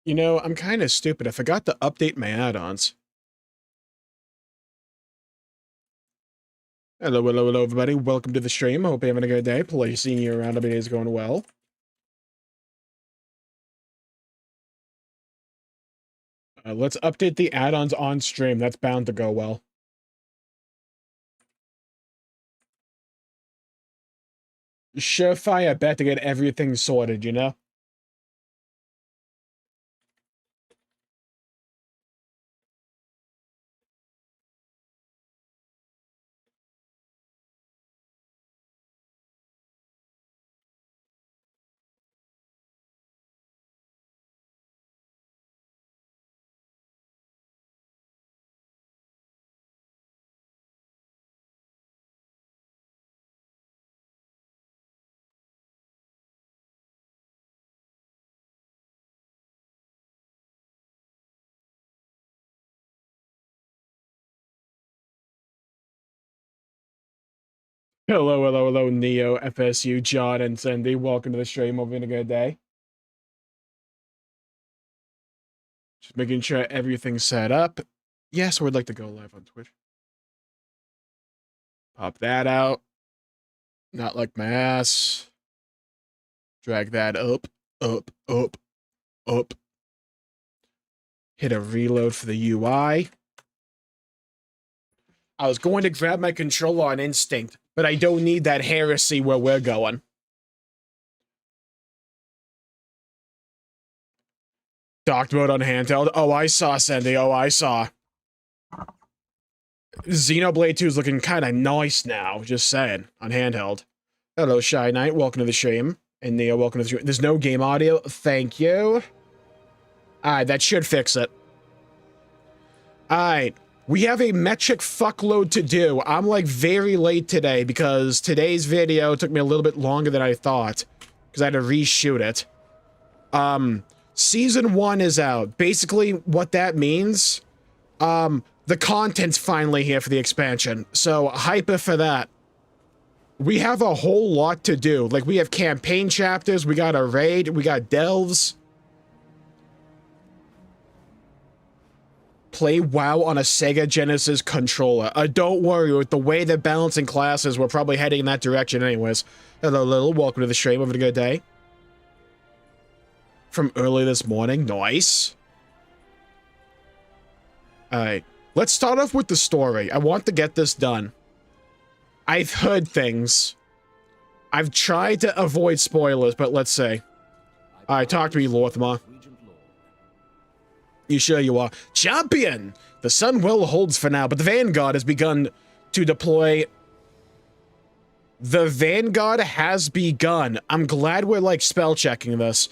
You know, I'm kind of stupid. I forgot to update my add-ons. Hello, hello, hello, everybody. Welcome to the stream. Hope you're having a good day. Pleasure seeing you around. Every day's going well. Let's update the add-ons on stream. That's bound to go well. Surefire bet to get everything sorted, you know? Hello, hello, hello, Neo, FSU, John, and Cindy. Welcome to the stream. Hope you're having a good day. Just making sure everything's set up. Yes, we'd like to go live on Twitch. Pop that out. Not like my ass. Drag that up, up, up, up. Hit a reload for the UI. I was going to grab my controller on instinct, but I don't need that heresy where we're going. Docked mode on handheld. Oh, I saw, Sandy. Oh, I saw. Xenoblade 2 is looking kind of nice now. Just saying. On handheld. Hello, Shy Knight. Welcome to the stream. And Neo, welcome to the stream. There's no game audio. Thank you. Alright, that should fix it. Alright. We have a metric fuckload to do. I'm like very late today because today's video took me a little bit longer than I thought. Because I had to reshoot it. Season 1 is out. Basically, what that means, the content's finally here for the expansion. So, hyper for that. We have a whole lot to do. Like, we have campaign chapters, we got a raid, we got delves. Play WoW on a Sega Genesis controller. Don't worry, with the way they're balancing classes, we're probably heading in that direction anyways. Hello, Lil. Welcome to the stream. Having a good day. From early this morning. Nice. Alright. Let's start off with the story. I want to get this done. I've heard things. I've tried to avoid spoilers, but let's see. Alright, talk to me, Lorthma. You sure you are? Champion! The Sunwell holds for now, but the Vanguard has begun to deploy. The Vanguard has begun. I'm glad we're, like, spell-checking this.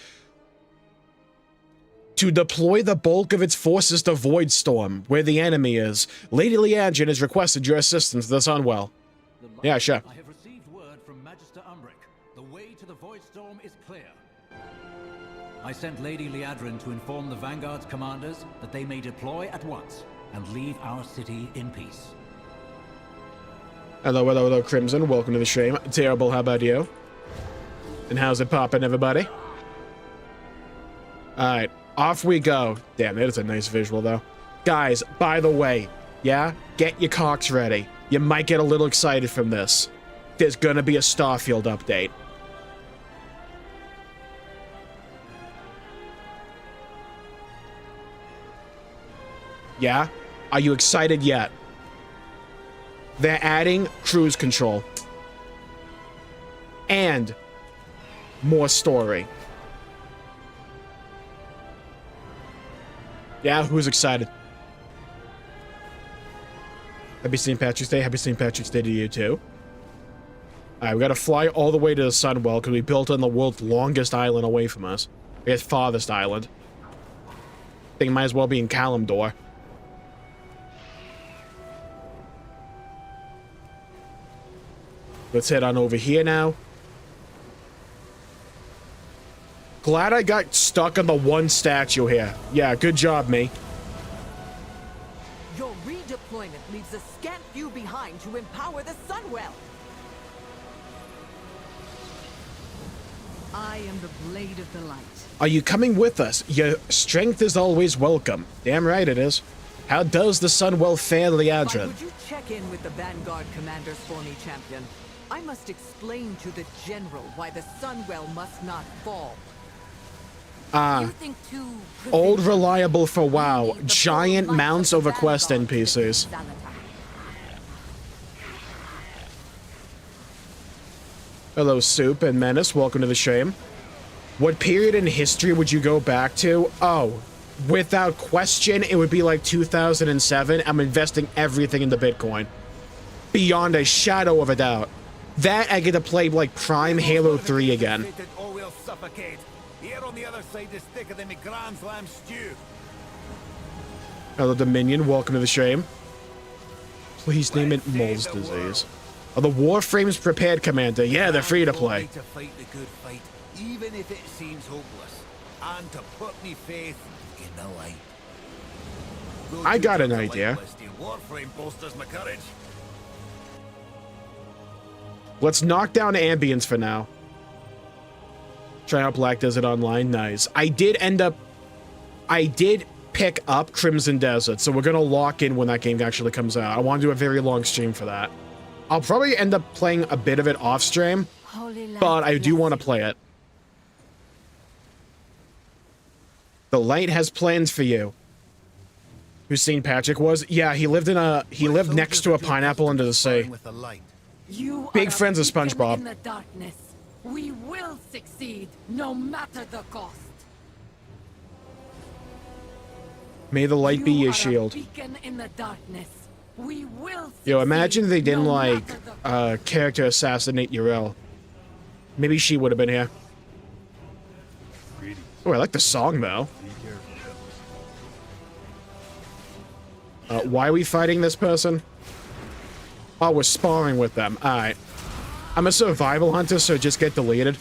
To deploy the bulk of its forces to Voidstorm, where the enemy is. Lady Liandrin has requested your assistance to the Sunwell. Yeah, sure. I have received word from Magister Umbric. The way to the Voidstorm is clear. I sent Lady Liandrin to inform the Vanguard's commanders that they may deploy at once and leave our city in peace. Hello, hello, hello, Crimson. Welcome to the stream. Terrible, how about you? And how's it poppin', everybody? Alright, off we go. Damn, that is a nice visual, though. Guys, by the way, yeah? Get your cocks ready. You might get a little excited from this. There's gonna be a Starfield update. Yeah? Are you excited yet? They're adding cruise control. And more story. Yeah, who's excited? Happy St. Patrick's Day. Happy St. Patrick's Day to you, too. Alright, we gotta fly all the way to the Sunwell, because we built on the world's longest island away from us. I guess farthest island. Thing might as well be in Kalimdor. Let's head on over here now. Glad I got stuck on the one statue here. Yeah, good job, me. Your redeployment leaves a scant few behind to empower the Sunwell. I am the blade of the light. Are you coming with us? Your strength is always welcome. Damn right it is. How does the Sunwell fare, Liadrin? Would you check in with the Vanguard commanders for me, champion? I must explain to the general why the Sunwell must not fall. Old reliable for WoW. Giant mounts over quest NPCs. Hello, Soup and Menace. Welcome to the stream. What period in history would you go back to? Oh, without question, it would be like 2007. I'm investing everything into Bitcoin. Beyond a shadow of a doubt. That, I get to play like Prime Halo 3 again. Hello, Dominion. Welcome to the stream. Please name it Mole's disease. Oh, the Warframe's prepared, Commander. Yeah, they're free to play. Even if it seems hopeless, and to put me faith in the light. I got an idea. Warframe bolsters my courage. Let's knock down ambience for now. Try out Black Desert Online. Nice. I did pick up Crimson Desert, so we're gonna lock in when that game actually comes out. I want to do a very long stream for that. I'll probably end up playing a bit of it off stream, but I do want to play it. The light has plans for you. Who's seen Patrick was? Yeah, he lived next to a pineapple under the sea. Big friends of SpongeBob. In the darkness, we will succeed, no matter the cost. May the light be your shield. Beacon in the darkness. We will Yo, imagine they didn't no like character assassinate Uriel. Maybe she would have been here. Oh, I like the song though. Why are we fighting this person? Oh, we're sparring with them. Alright. I'm a survival hunter, so just get deleted.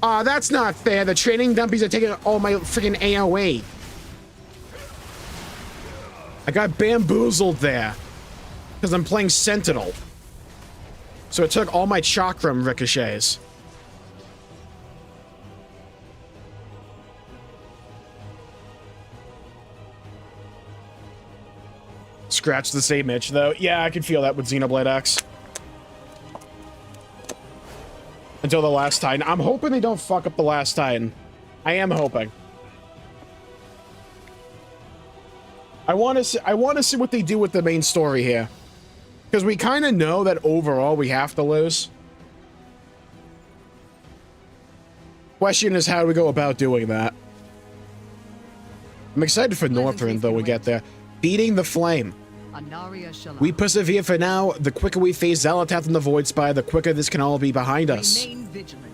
Aw, that's not fair. The training dumpies are taking all my freaking AoE. I got bamboozled there. Because I'm playing Sentinel. So it took all my chakram ricochets. Scratch the same itch, though. Yeah, I can feel that with Xenoblade X. Until the last Titan. I'm hoping they don't fuck up the last Titan. I am hoping. I want to see what they do with the main story here. Because we kind of know that overall we have to lose. Question is, how do we go about doing that? I'm excited for Northrend, though we get there. Beating the flame. We persevere for now. The quicker we face Xalatath and the Void Spire, the quicker this can all be behind us. Remain vigilant.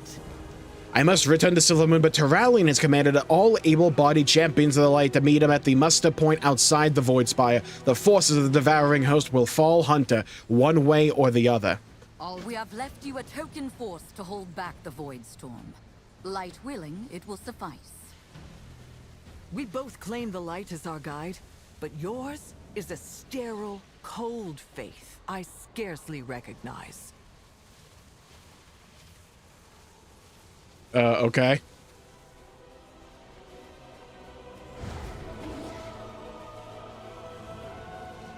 I must return to Silvermoon, but Terralion has commanded all able-bodied champions of the light to meet him at the muster point outside the Void Spire. The forces of the devouring host will fall Hunter, one way or the other. We have left you a token force to hold back the Void Storm. Light willing, it will suffice. We both claim the light as our guide, but yours is a sterile, cold faith I scarcely recognize. Okay.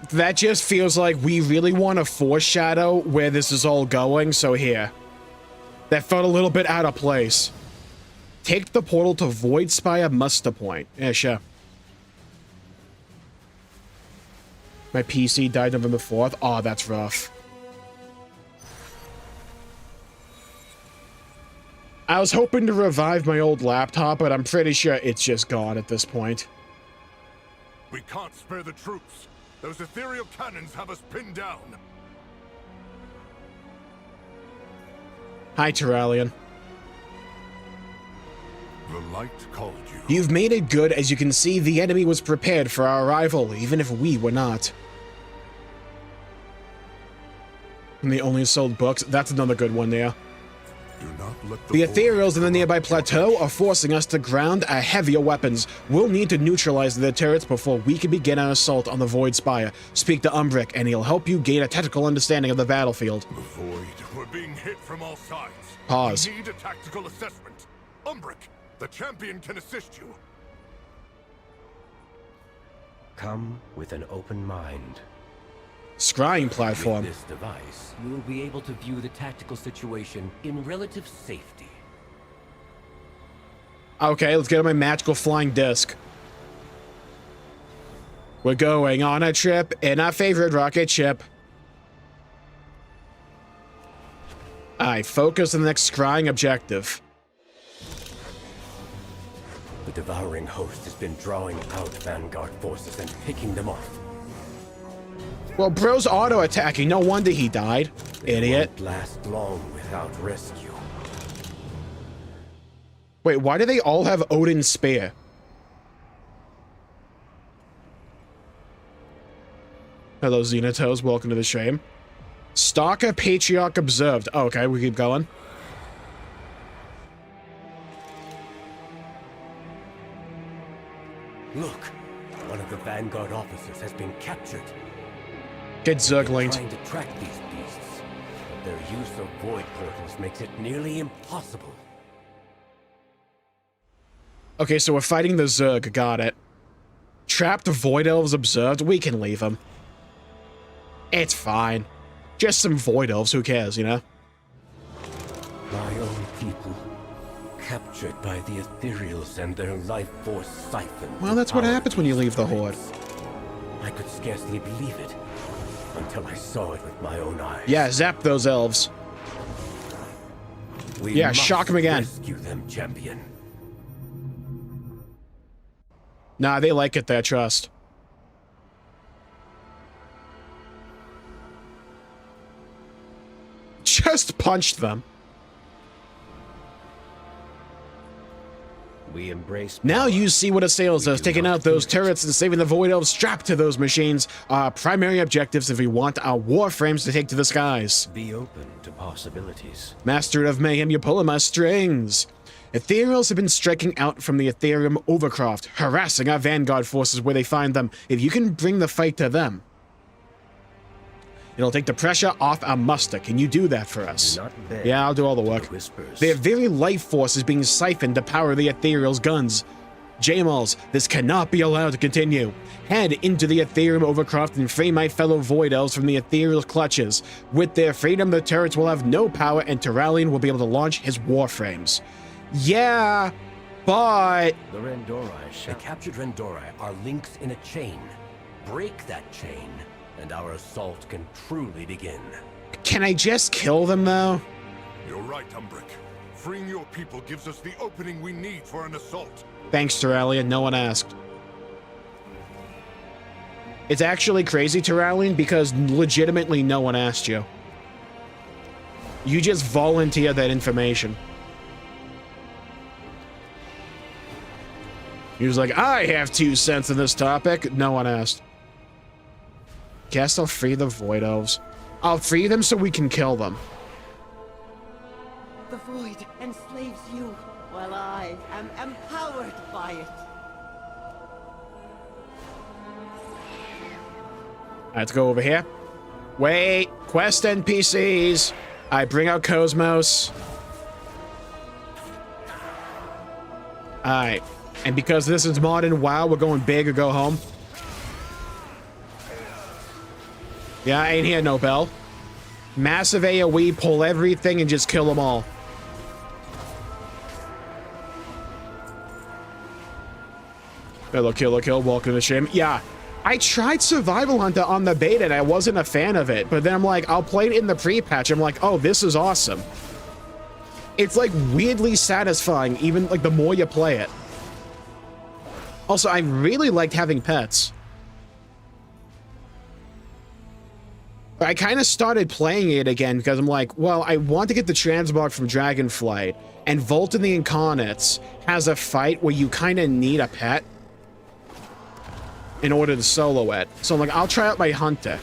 That just feels like we really want to foreshadow where this is all going, so here. That felt a little bit out of place. Take the portal to Void Spire Muster Point. Yeah, sure. My PC died November 4th. Oh, that's rough. I was hoping to revive my old laptop, but I'm pretty sure it's just gone at this point. We can't spare the troops. Those ethereal cannons have us pinned down. Hi, Terralion. The light called you. You've made it good. As you can see, the enemy was prepared for our arrival, even if we were not. And they only sold books. That's another good one there. Do not let The void ethereals in the nearby corrupt your plateau are forcing us to ground our heavier weapons. We'll need to neutralize their turrets before we can begin our assault on the Void Spire. Speak to Umbric, and he'll help you gain a tactical understanding of the battlefield. The void. We're being hit from all sides. Pause. We need a tactical assessment. Umbric, the champion can assist you. Come with an open mind. Scrying platform. With this device, you will be able to view the tactical situation in relative safety. Okay, let's get on my magical flying disc. We're going on a trip in our favorite rocket ship. Alright, focus on the next scrying objective. The devouring host has been drawing out Vanguard forces and picking them off. Well, bro's auto-attacking. No wonder he died. Idiot. Won't last long without rescue. Wait, why do they all have Odin's spear? Hello, Xenotos. Welcome to the stream. Stalker Patriarch observed. Oh, okay, we keep going. Look, one of the Vanguard officers has been captured. Get They're Zerglinged. trying to track these beasts, but their use of void portals makes it nearly impossible. Okay, so we're fighting the Zerg. Got it. Trapped Void Elves observed. We can leave them. It's fine. Just some Void Elves. Who cares, you know? My own people, captured by the Ethereals and their life force siphoned. Well, that's what happens when you leave the Horde. I could scarcely believe it until I saw it with my own eyes. Yeah, zap those elves. We Yeah, must shock 'em again. Rescue them, champion. Nah, they like it there, trust. Just punched them. We embrace. Now power. you see what assails us. Taking out those turrets and saving the Void Elves strapped to those machines are our primary objectives if we want our warframes to take to the skies. Be open to possibilities. Master of Mayhem, you're pulling my strings. Ethereals have been striking out from the Ethereum Overcroft, harassing our Vanguard forces where they find them. If you can bring the fight to them, it'll take the pressure off our muster. Can you do that for us? Do not beg Yeah, I'll do all the work. for whispers. Their very life force is being siphoned to power the Ethereal's guns. Jmulls, this cannot be allowed to continue. Head into the Ethereum Overcroft and free my fellow Void Elves from the Ethereal's clutches. With their freedom, the turrets will have no power and Terralion will be able to launch his warframes. Yeah, but... The Rendorai, the captured Rendorai are links in a chain. Break that chain, and our assault can truly begin. Can I just kill them, though? You're right, Umbric. Freeing your people gives us the opening we need for an assault. Thanks, Terralion. No one asked. It's actually crazy, Terralion, because legitimately no one asked you. You just volunteer that information. He was like, I have 2 cents in this topic. No one asked. Guess I'll free the Void Elves. I'll free them so we can kill them. The void enslaves you, while I am empowered by it. Let's go over here. Wait, quest NPCs. I bring out Cosmos. Alright. And because this is modern WoW, we're going big or go home. Yeah, I ain't here, no bell. Massive AoE, pull everything and just kill them all. Hello, kill, welcome to the stream. Yeah, I tried Survival Hunter on the beta and I wasn't a fan of it, but then I'm like, I'll play it in the pre-patch. I'm like, oh, this is awesome. It's like weirdly satisfying, even like the more you play it. Also, I really liked having pets. I kind of started playing it again because I'm like, well, I want to get the transmog from Dragonflight, and Volton the Incarnates has a fight where you kind of need a pet in order to solo it. So I'm like, I'll try out my Hunter.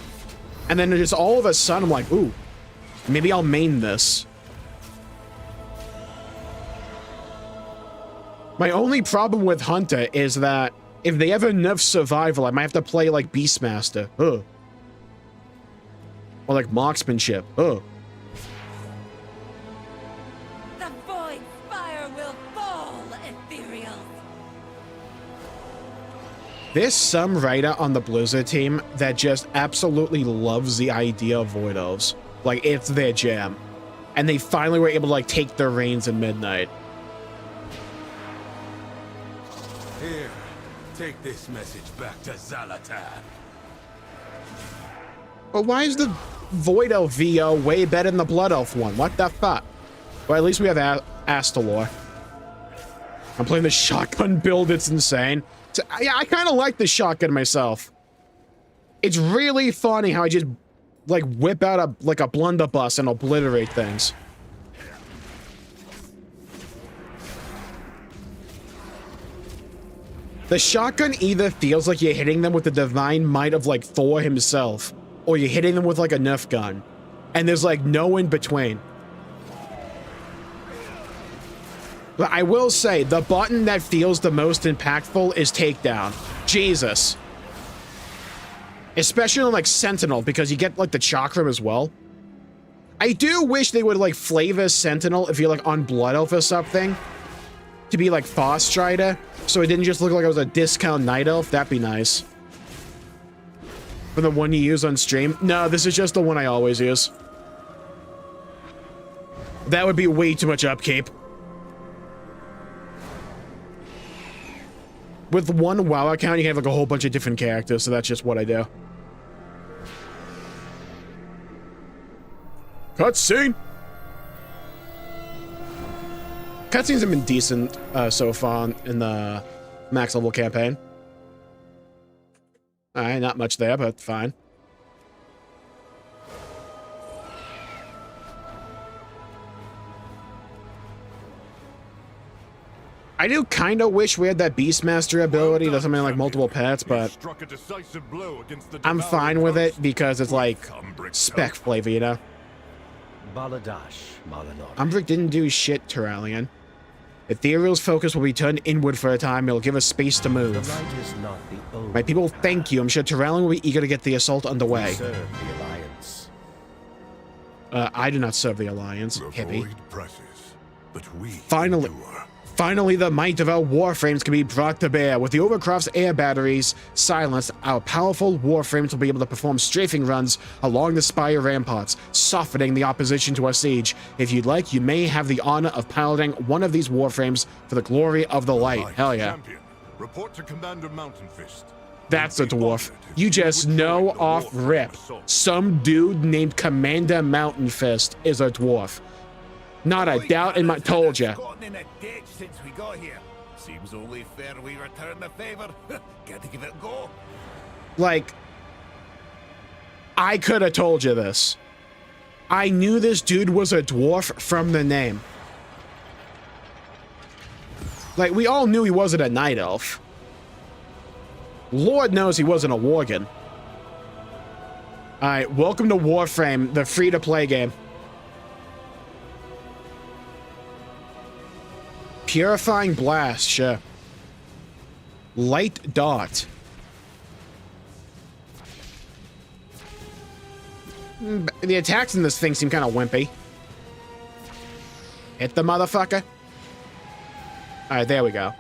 And then just all of a sudden, I'm like, ooh, maybe I'll main this. My only problem with Hunter is that if they ever nerf survival, I might have to play like Beastmaster. Ugh. Or like marksmanship. Ugh. The void fire will fall, ethereal. There's some writer on the Blizzard team that just absolutely loves the idea of Void Elves. Like, it's their jam. And they finally were able to, like, take their reins in Midnight. Here, take this message back to Zalatan. But why is the Void Elf VO way better than the Blood Elf one? What the fuck? Well, at least we have Astalor. I'm playing the shotgun build. It's insane. So, yeah, I kind of like the shotgun myself. It's really funny how I just, like, whip out a blunderbuss and obliterate things. The shotgun either feels like you're hitting them with the divine might of, like, Thor himself, or you're hitting them with, like, a Nerf gun. And there's, like, no in between. But I will say, the button that feels the most impactful is takedown. Jesus. Especially on, like, Sentinel, because you get, like, the chakram as well. I do wish they would, like, flavor Sentinel if you're, like, on Blood Elf or something. To be, like, Fast Strider. So it didn't just look like I was a discount Night Elf. That'd be nice. For the one you use on stream. No, this is just the one I always use. That would be way too much upkeep. With one WoW account, you have, like, a whole bunch of different characters, so that's just what I do. Cutscene! Cutscenes have been decent so far in the max level campaign. Alright, not much there, but fine. I do kind of wish we had that Beastmaster ability to something like multiple pets, but I'm fine with it because it's like spec flavor, you know? Umbric didn't do shit, Terralion. Ethereal's focus will be turned inward for a time. It'll give us space to move. My people thank you. I'm sure Terralion will be eager to get the assault underway. I do not serve the Alliance, hippie. Finally, the might of our warframes can be brought to bear. With the Overcroft's air batteries silenced, our powerful warframes will be able to perform strafing runs along the Spire ramparts, softening the opposition to our siege. If you'd like, you may have the honor of piloting one of these warframes for the glory of the light. Hell yeah. Report to Commander Mountain Fist. That's a dwarf. You just know off rip. Some dude named Commander Mountain Fist is a dwarf. Not a doubt in my... Told ya. In a ditch since we got here. Seems only fair we return the favor. Got to give it a go. Like, I could have told you this. I knew this dude was a dwarf from the name. Like, we all knew he wasn't a night elf. Lord knows he wasn't a worgen. Alright, welcome to Warframe, the free-to-play game. Purifying Blast, sure. Light Dot. The attacks in this thing seem kind of wimpy. Hit the motherfucker. Alright, there we go.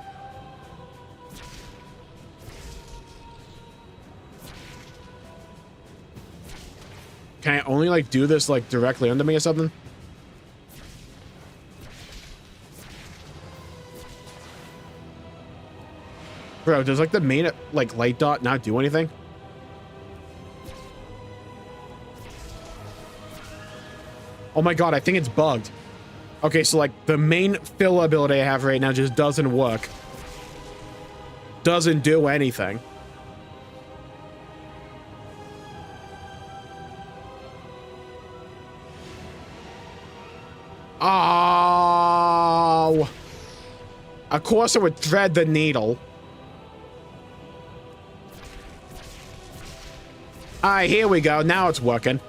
Can I only, like, do this, like, directly under me or something? Bro, does, like, the main, like, light dot not do anything? Oh my god, I think it's bugged. Okay, so, like, the main fill ability I have right now just doesn't work. Doesn't do anything. Oh! Of course it would thread the needle. Alright, here we go. Now it's working.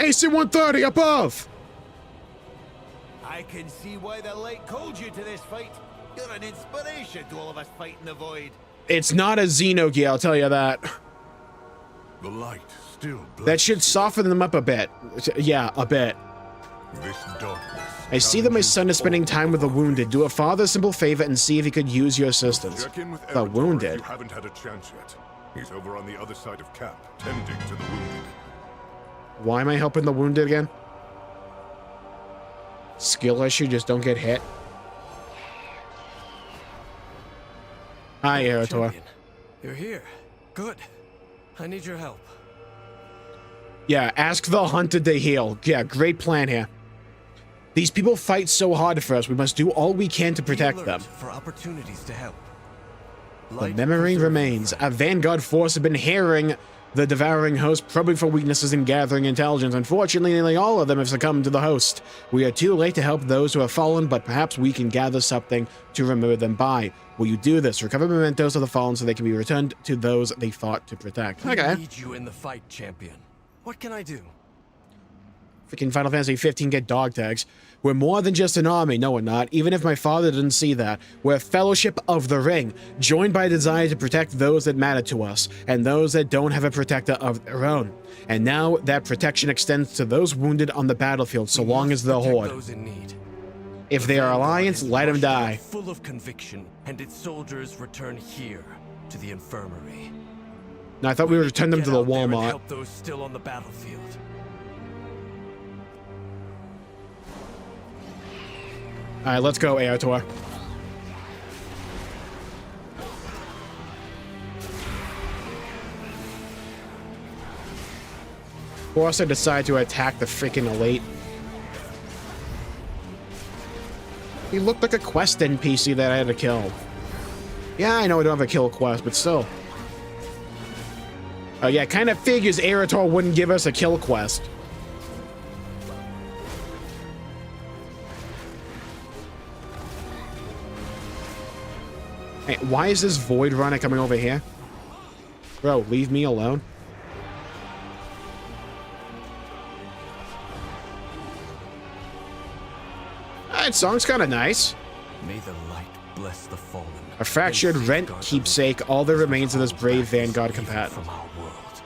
AC 130 above! I can see why the light called you to this fight. You're an inspiration to all of us fighting the void. It's not a Xenogear, I'll tell you that. The light still blazes. That should soften them up a bit. Yeah, a bit. This darkness. I see that my son is spending time with the wounded. Do a father a simple favor and see if he could use your assistance. Check in with The Eretor wounded. if you haven't had a chance yet. He's over on the other side of camp, tending to the wounded. Why am I helping the wounded again? Skill issue, just don't get hit. Hi, Eretor. Champion, you're here. Good. I need your help. Yeah, ask the hunted to heal. Yeah, great plan here. These people fight so hard for us. We must do all we can to protect them. For opportunities to help. The memory remains. A vanguard force have been harrying the devouring host, probing for weaknesses in gathering intelligence. Unfortunately, nearly all of them have succumbed to the host. We are too late to help those who have fallen, but perhaps we can gather something to remember them by. Will you do this? Recover mementos of the fallen so they can be returned to those they fought to protect. Okay. I need you in the fight, champion. What can I do? Freaking Final Fantasy 15 get dog tags. We're more than just an army. No, we're not. Even if my father didn't see that. We're a fellowship of the ring, joined by a desire to protect those that matter to us, and those that don't have a protector of their own. And now that protection extends to those wounded on the battlefield, so long as the Horde. Those in need. If they are Alliance, let them die. Full of conviction, and its soldiers return here to the infirmary. No, I thought we would return them to the Get out there and Walmart. help those still on the battlefield. Alright, let's go, Eretor. Of course I decide to attack the freaking elite. He looked like a quest NPC that I had to kill. Yeah, I know I don't have a kill quest, but still. Oh yeah, kind of figures Eretor wouldn't give us a kill quest. Hey, why is this Void Runner coming over here? Bro, leave me alone. That song's kind of nice. May the light bless the fallen. A fractured rent keepsake, all that remains of this brave Vanguard combatant. From our world.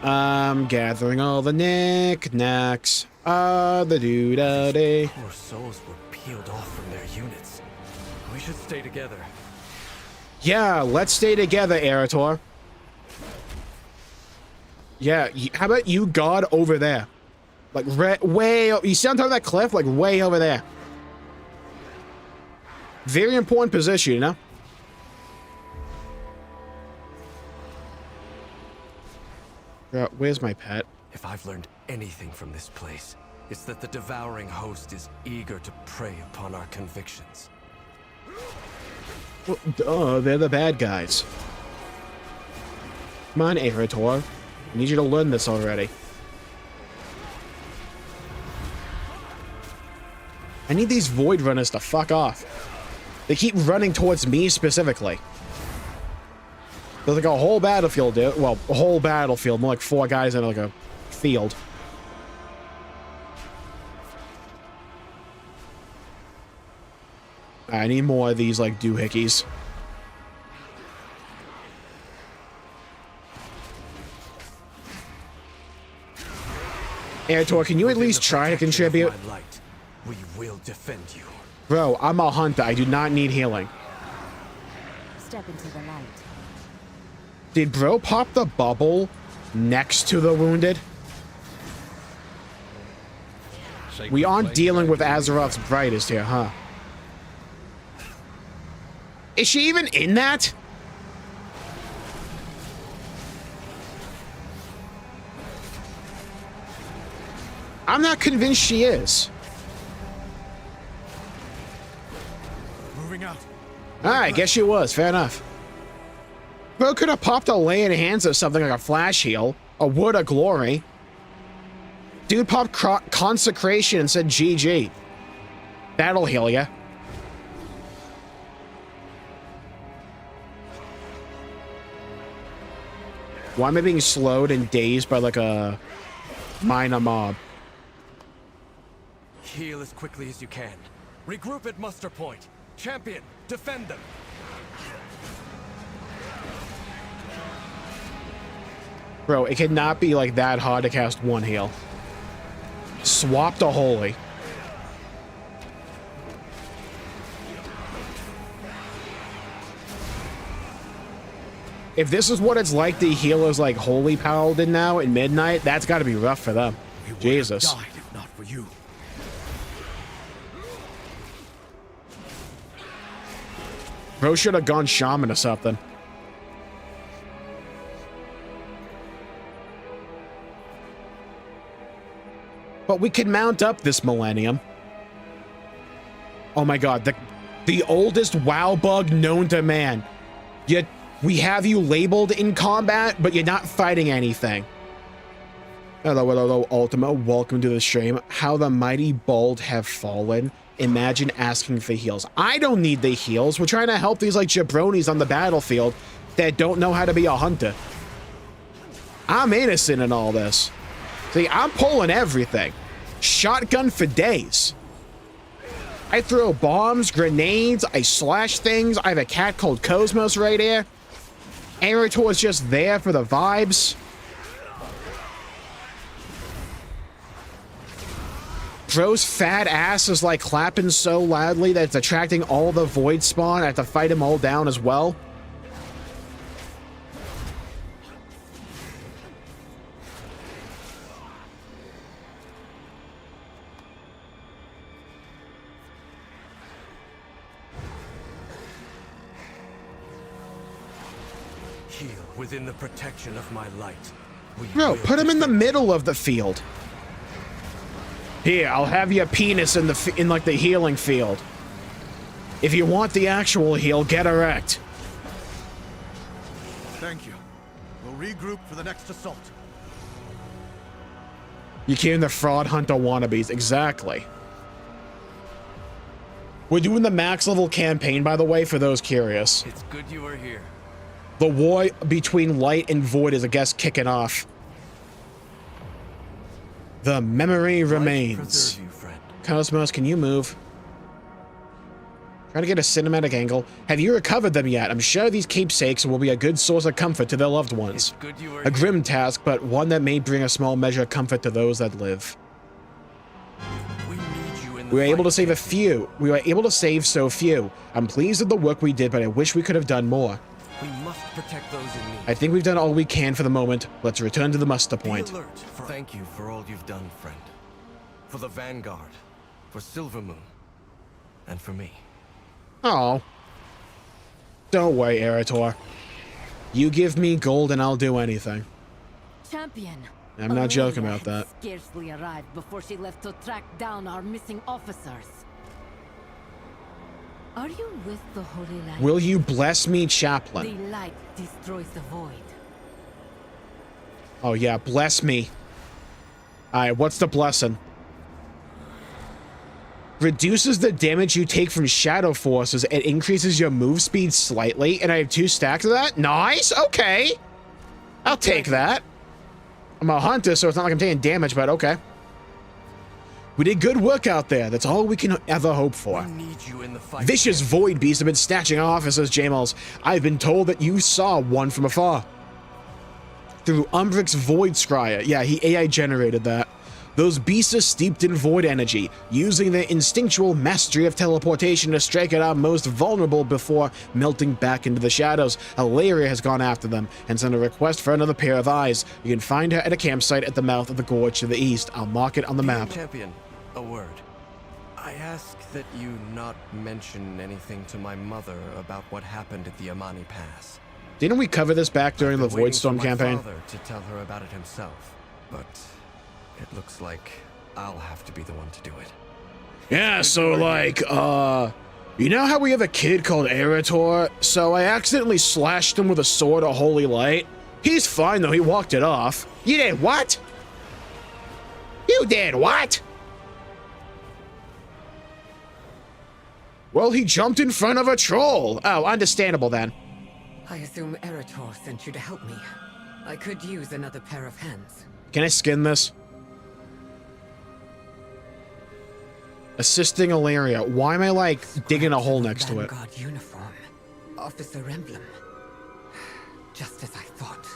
I'm gathering all the knickknacks. The doo-da-day. Poor souls were peeled off from their units. We should stay together. Yeah, let's stay together, Eretor. Yeah, how about you guard over there? Like, way... You see on top of that cliff? Like, way over there. Very important position, you know? Where's my pet? If I've learned anything from this place, it's that the devouring host is eager to prey upon our convictions. Well, duh, they're the bad guys. Come on, Eretor. I need you to learn this already. I need these Void Runners to fuck off. They keep running towards me specifically. There's like a whole battlefield, dude. Well, a whole battlefield, more like 4 guys in like a field. I need more of these like doohickeys. Eretor, can you at least try to contribute? We will defend you. Bro, I'm a hunter. I do not need healing. Step into the light. Did bro pop the bubble next to the wounded? We aren't dealing with Azeroth's brightest here, huh? Is she even in that? I'm not convinced she is. Moving out. I guess she was. Fair enough. Bro could have popped a lay in hands or something like a flash heal. A wood of glory. Dude popped consecration and said GG. That'll heal ya. Why am I being slowed and dazed by like a minor mob? Heal as quickly as you can. Regroup at muster point. Champion, defend them. Bro, it cannot be like that hard to cast one heal. Swap to holy. If this is what it's like to heal as like holy paladin now in Midnight, that's got to be rough for them. Jesus. Died if not for you. Bro should have gone shaman or something. But we can mount up this millennium. Oh my god, the oldest WoW bug known to man. Yet we have you labeled in combat, but you're not fighting anything. Hello, hello, Ultima. Welcome to the stream. How the mighty bald have fallen. Imagine asking for heals. I don't need the heals. We're trying to help these like jabronis on the battlefield that don't know how to be a hunter. I'm innocent in all this. See, I'm pulling everything. Shotgun for days. I throw bombs, grenades, I slash things. I have a cat called Cosmos right here. Erator is just there for the vibes. Bro's fat ass is like clapping so loudly that it's attracting all the void spawn. I have to fight him all down as well. Heal within the protection of my light. Bro, put him in the middle of the field. Here, I'll have your penis in like the healing field. If you want the actual heal, get erect. Thank you. We'll regroup for the next assault. You came the fraud hunter wannabes, exactly. We're doing the max level campaign, by the way, for those curious. It's good you are here. The war between light and void is, I guess, kicking off. The memory remains. You, friend. Cosmos, can you move? Trying to get a cinematic angle. Have you recovered them yet? I'm sure these keepsakes will be a good source of comfort to their loved ones. A grim task, but one that may bring a small measure of comfort to those that live. We were able to save a few. We were able to save so few. I'm pleased with the work we did, but I wish we could have done more. We must protect those in need. I think we've done all we can for the moment. Let's return to the muster point. Be alert. Thank you for all you've done, friend. For the Vanguard, for Silvermoon, and for me. Oh. Don't worry, Erator. You give me gold and I'll do anything. Champion. I'm not joking about that. Scarcely arrived before she left to track down our missing officers. Are you with the Holy Light? Will you bless me, Chaplain? The light destroys the void. Oh yeah, bless me. Alright, what's the blessing? Reduces the damage you take from shadow forces and increases your move speed slightly, and I have 2 stacks of that? Nice, okay. I'll take that. I'm a hunter, so it's not like I'm taking damage, but okay. We did good work out there. That's all we can ever hope for. We need you in the fight. Vicious void beasts have been snatching our officers, Jmulls. I've been told that you saw one from afar. Through Umbric's void scryer. Yeah, he AI generated that. Those beasts are steeped in void energy, using their instinctual mastery of teleportation to strike at our most vulnerable before melting back into the shadows. Alaria has gone after them and sent a request for another pair of eyes. You can find her at a campsite at the mouth of the gorge to the east. I'll mark it on the map. Champion, a word. I ask that you not mention anything to my mother about what happened at the Amani Pass. Didn't we cover this back during the Voidstorm campaign? Father to tell her about it himself, but it looks like I'll have to be the one to do it. Yeah, so like, you know how we have a kid called Erator? So I accidentally slashed him with a sword of holy light. He's fine though, he walked it off. You did what? You did what? Well, he jumped in front of a troll. Oh, understandable then. I assume Erator sent you to help me. I could use another pair of hands. Can I skin this? Assisting Ilaria. Why am I, like, digging a hole next to it? Vanguard uniform. Officer emblem. Just as I thought.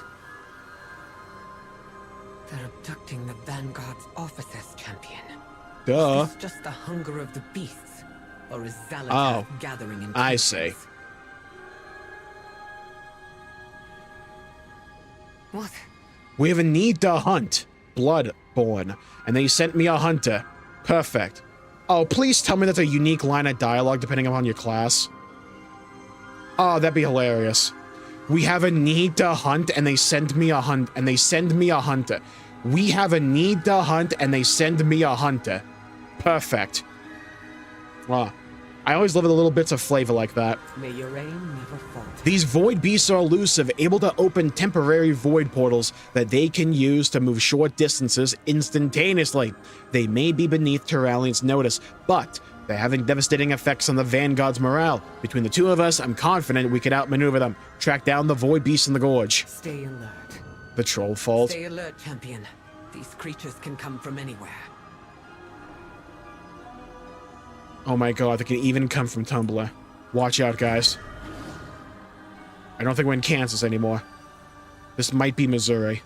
They're abducting the Vanguard's officers, champion. Duh. Is this just the hunger of the beasts? Or is Zalatath gathering in I see. What? We have a need to hunt. Bloodborne. And they sent me a hunter. Perfect. Oh, please tell me that's a unique line of dialogue depending upon your class. Oh, that'd be hilarious. We have a need to hunt and they send me a hunt and they send me a hunter. We have a need to hunt and they send me a hunter. Perfect. Wow. I always love the little bits of flavor like that. May your aim never falter. These void beasts are elusive, able to open temporary void portals that they can use to move short distances instantaneously. They may be beneath Turalian's notice, but they're having devastating effects on the Vanguard's morale. Between the two of us, I'm confident we could outmaneuver them. Track down the void beasts in the gorge. Stay alert. The troll fault. Stay alert, champion. These creatures can come from anywhere. Oh my god, they can even come from Tumblr. Watch out, guys. I don't think we're in Kansas anymore. This might be Missouri.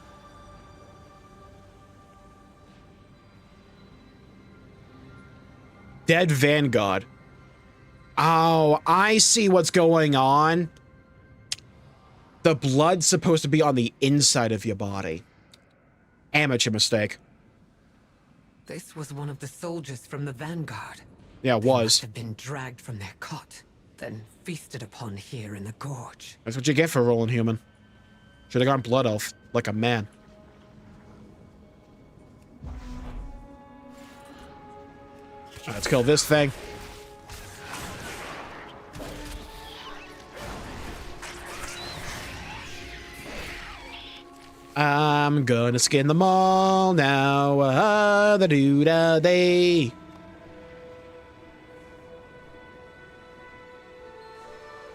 Dead Vanguard. Oh, I see what's going on. The blood's supposed to be on the inside of your body. Amateur mistake. This was one of the soldiers from the Vanguard. Yeah, it They was. must have been dragged from their cot, then feasted upon here in the gorge. That's what you get for rolling human. Should have gone blood elf, like a man. Alright, let's kill this thing. I'm gonna skin them all now. The doo-da-day.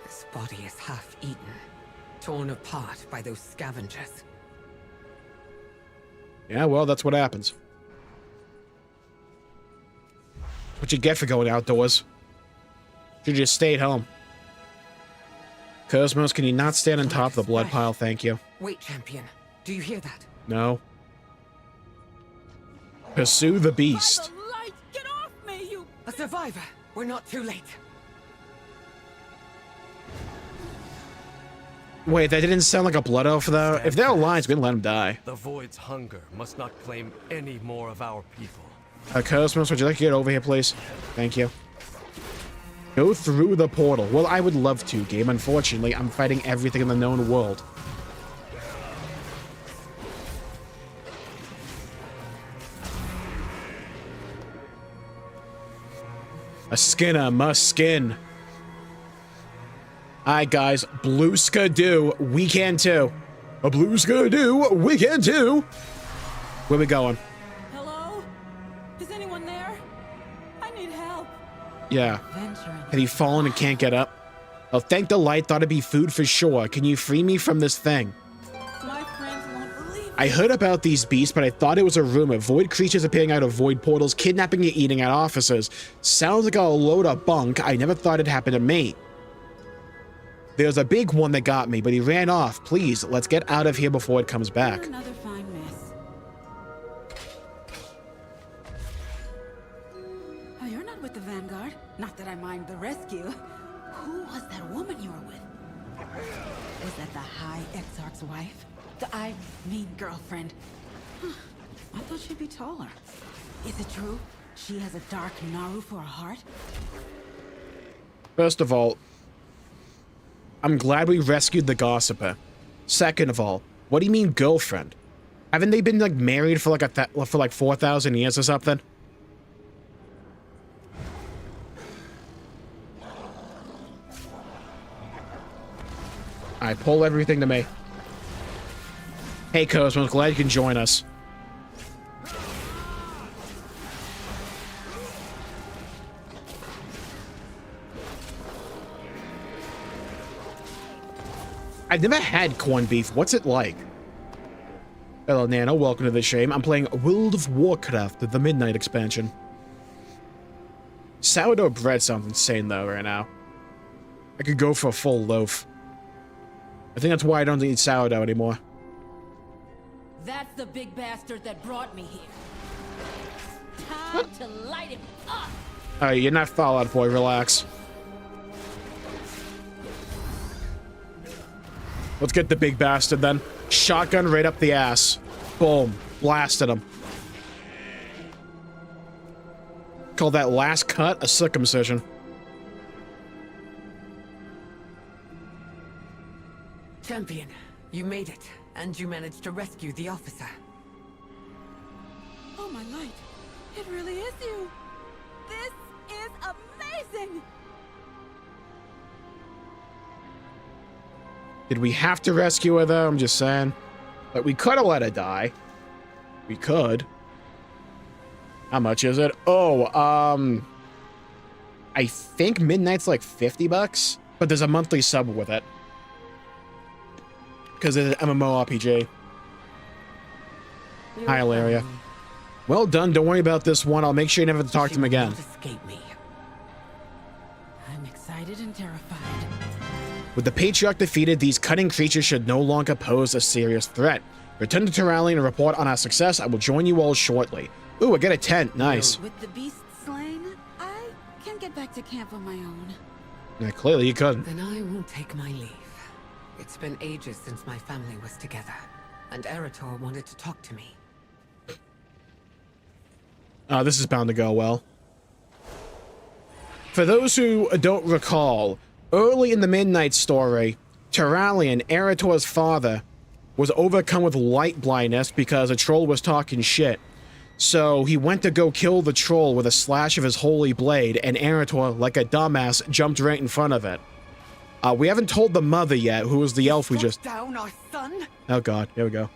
This body is half eaten, torn apart by those scavengers. Yeah, well, that's what happens. What you get for going outdoors. Should just stayed home. Cosmos, can you not stand on top of the blood pile? Thank you. Wait, champion. Do you hear that? No. Pursue the beast. Light, get off me, you... A survivor! We're not too late. Wait, that didn't sound like a blood elf, though. If they're alive, we can let him die. The Void's hunger must not claim any more of our people. Cosmos, would you like to get over here, please? Thank you. Go through the portal. Well, I would love to, game. Unfortunately, I'm fighting everything in the known world. A skinner must skin. Alright, guys. Blue Skidoo. We can too. A blue Skidoo. We can too. Where we going? Hello? Is anyone there? I need help. Yeah. Venturing. Had he fallen and can't get up? Oh, thank the light. Thought it'd be food for sure. Can you free me from this thing? My friends won't believe I heard about these beasts, but I thought it was a rumor. Void creatures appearing out of void portals, kidnapping and eating out officers. Sounds like a load of bunk. I never thought it'd happen to me. There's a big one that got me, but he ran off. Please, let's get out of here before it comes back. Another fine miss. Oh, you're not with the Vanguard. Not that I mind the rescue. Who was that woman you were with? Was that the High Exarch's wife? I mean girlfriend. Huh. I thought she'd be taller. Is it true? She has a dark Naru for a heart? First of all, I'm glad we rescued the gossiper. Second of all, what do you mean girlfriend? Haven't they been like married for like 4,000 years or something? Alright, pull everything to me. Hey Cosmos, glad you can join us. I've never had corned beef. What's it like? Hello, Nano. Welcome to the stream. I'm playing World of Warcraft, the Midnight expansion. Sourdough bread sounds insane, though, right now. I could go for a full loaf. I think that's why I don't eat sourdough anymore. That's the big bastard that brought me here. Time to light him up. Alright, you're not Fallout Boy. Relax. Let's get the big bastard, then. Shotgun right up the ass. Boom. Blasted him. Call that last cut a circumcision. Champion, you made it, and you managed to rescue the officer. Oh my light. It really is you. This is amazing. Did we have to rescue her, though? I'm just saying. But we could have let her die. We could. How much is it? Oh, I think Midnight's like $50, but there's a monthly sub with it. Because it's an MMORPG. Hi, Ilaria. Well done. Don't worry about this one. I'll make sure you never have to talk to him again. Escape me. I'm excited and terrified. With the Patriarch defeated, these cunning creatures should no longer pose a serious threat. Return to Terralion and report on our success. I will join you all shortly. Ooh, I get a tent. Nice. With the beast slain, I can get back to camp on my own. Yeah, clearly you couldn't. Then I won't take my leave. It's been ages since my family was together, and Eretor wanted to talk to me. This is bound to go well. For those who don't recall, early in the Midnight story, Terralion, Eretor's father, was overcome with light blindness because a troll was talking shit. So he went to go kill the troll with a slash of his holy blade, and Eretor, like a dumbass, jumped right in front of it. We haven't told the mother yet, who was the elf we just... down our son? Oh god, here we go.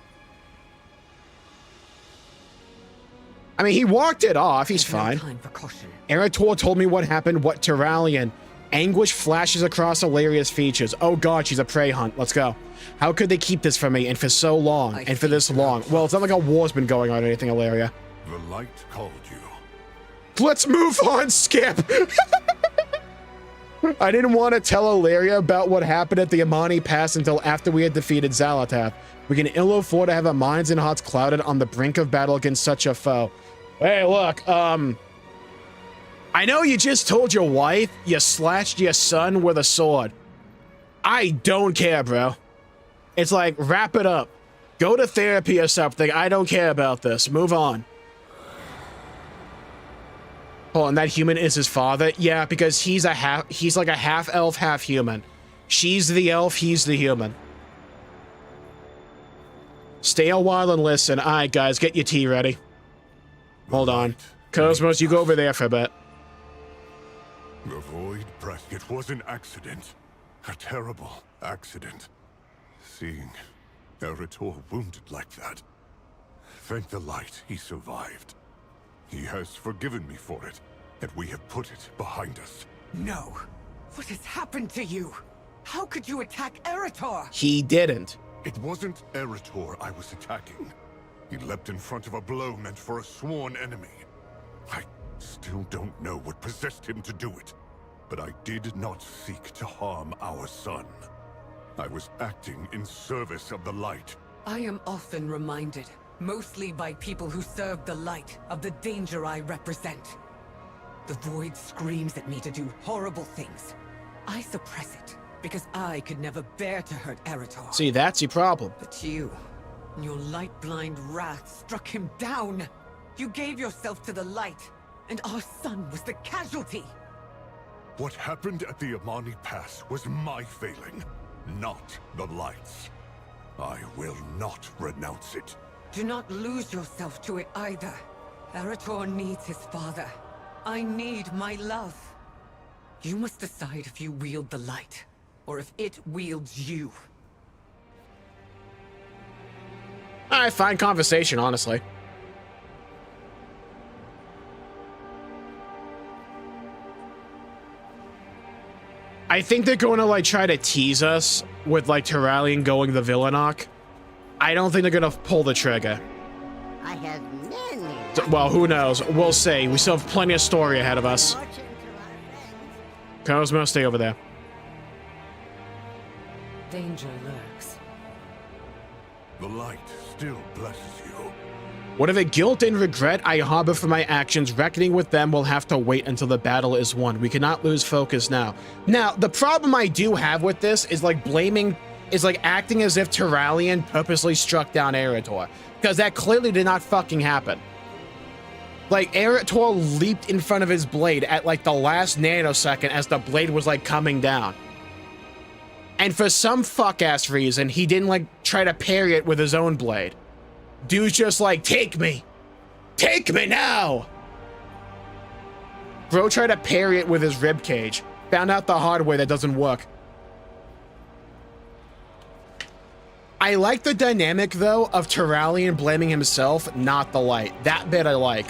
I mean, he walked it off, he's fine. No time for caution. Eretor told me what happened, what Terralion. Anguish flashes across Ilaria's features. Oh god, she's a prey hunt. Let's go. How could they keep this from me, and for so long, and for this long? Well, it's not like a war's been going on or anything, Ilaria. The light called you. Let's move on, Skip! I didn't want to tell Ilaria about what happened at the Amani Pass until after we had defeated Xalatath. We can ill afford to have our minds and hearts clouded on the brink of battle against such a foe. Hey, look, I know you just told your wife you slashed your son with a sword. I don't care, bro. It's like, wrap it up. Go to therapy or something. I don't care about this. Move on. Oh, and that human is his father? Yeah, because he's like a half elf, half human. She's the elf, he's the human. Stay a while and listen. Alright, guys, get your tea ready. Hold on. Cosmos, you go over there for a bit. The void breath. It was an accident. A terrible accident. Seeing Eretor wounded like that. Thank the light he survived. He has forgiven me for it, and we have put it behind us. No. What has happened to you? How could you attack Eretor? He didn't. It wasn't Eretor I was attacking. He leapt in front of a blow meant for a sworn enemy. I still don't know what possessed him to do it, but I did not seek to harm our son. I was acting in service of the light. I am often reminded, mostly by people who serve the light, of the danger I represent. The void screams at me to do horrible things. I suppress it, because I could never bear to hurt Eretor. See, that's your problem. But you, your light-blind wrath struck him down. You gave yourself to the light, and our son was the casualty. What happened at the Amani Pass was my failing, not the light's. I will not renounce it. Do not lose yourself to it either. Eretor needs his father. I need my love. You must decide if you wield the light, or if it wields you. Alright, fine conversation, honestly. I think they're going to, like, try to tease us with, like, Terralion going the villain arc. I don't think they're gonna pull the trigger. I have many. Well, who knows? We'll see. We still have plenty of story ahead of us. Cosmo, stay over there. Danger lurks. The light still blesses you. Whatever guilt and regret I harbor for my actions, reckoning with them will have to wait until the battle is won. We cannot lose focus now. Now, the problem I do have with this is like acting as if Terralion purposely struck down Eretor, because that clearly did not fucking happen. Like, Eretor leaped in front of his blade at like the last nanosecond as the blade was like coming down. And for some fuck-ass reason, he didn't like try to parry it with his own blade. Dude's just like, take me! Take me now! Bro tried to parry it with his ribcage. Found out the hard way that doesn't work. I like the dynamic, though, of Terralion blaming himself, not the light. That bit I like.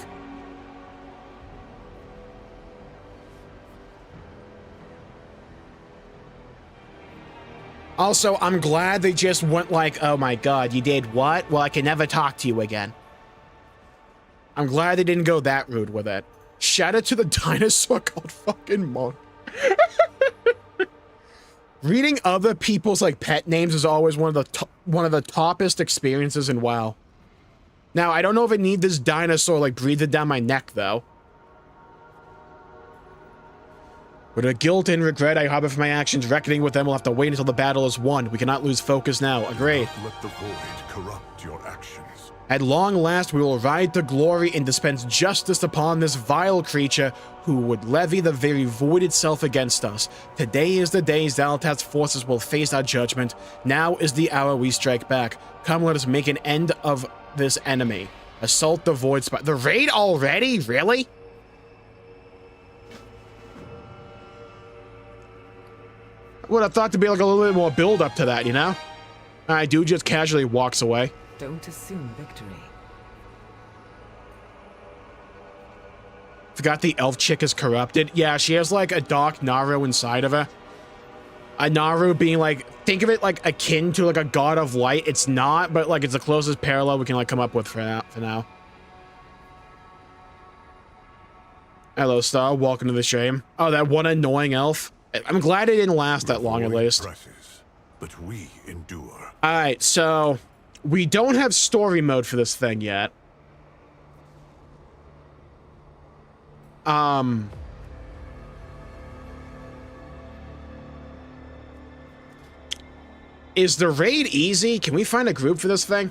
Also, I'm glad they just went like, oh my god, you did what? Well, I can never talk to you again. I'm glad they didn't go that rude with it. Shout out to the dinosaur called fucking Monk. Reading other people's like pet names is always one of the toppest experiences in WoW. Now, I don't know if I need this dinosaur like breathing down my neck though. With a guilt and regret I harbor for my actions, reckoning with them will have to wait until the battle is won. We cannot lose focus now. Agreed. Let the void corrupt your actions. At long last, we will ride to glory and dispense justice upon this vile creature who would levy the very void itself against us. Today is the day Xal'atath's forces will face our judgment. Now is the hour we strike back. Come, let us make an end of this enemy. Assault the void spot. The raid already? Really? Would have thought to be like a little bit more build up to that, you know? Alright, dude just casually walks away. Don't assume victory. Forgot the elf chick is corrupted. Yeah, she has like a dark Naru inside of her. A Naru being like, think of it like akin to like a god of light. It's not, but like it's the closest parallel we can like come up with for now. Hello, Star. Welcome to the stream. Oh, that one annoying elf. I'm glad it didn't last that long, at least. But we endure. All right, so we don't have story mode for this thing yet. Is the raid easy? Can we find a group for this thing?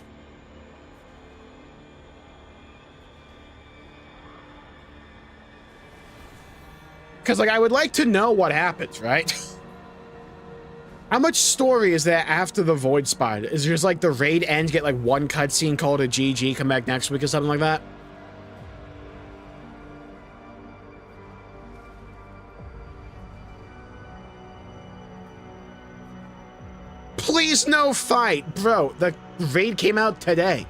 Because, like, I would like to know what happens, right? How much story is there after the Void Spider? Is there just, like, the raid ends, get, like, one cutscene called a GG, come back next week or something like that? Please no fight! Bro, the raid came out today.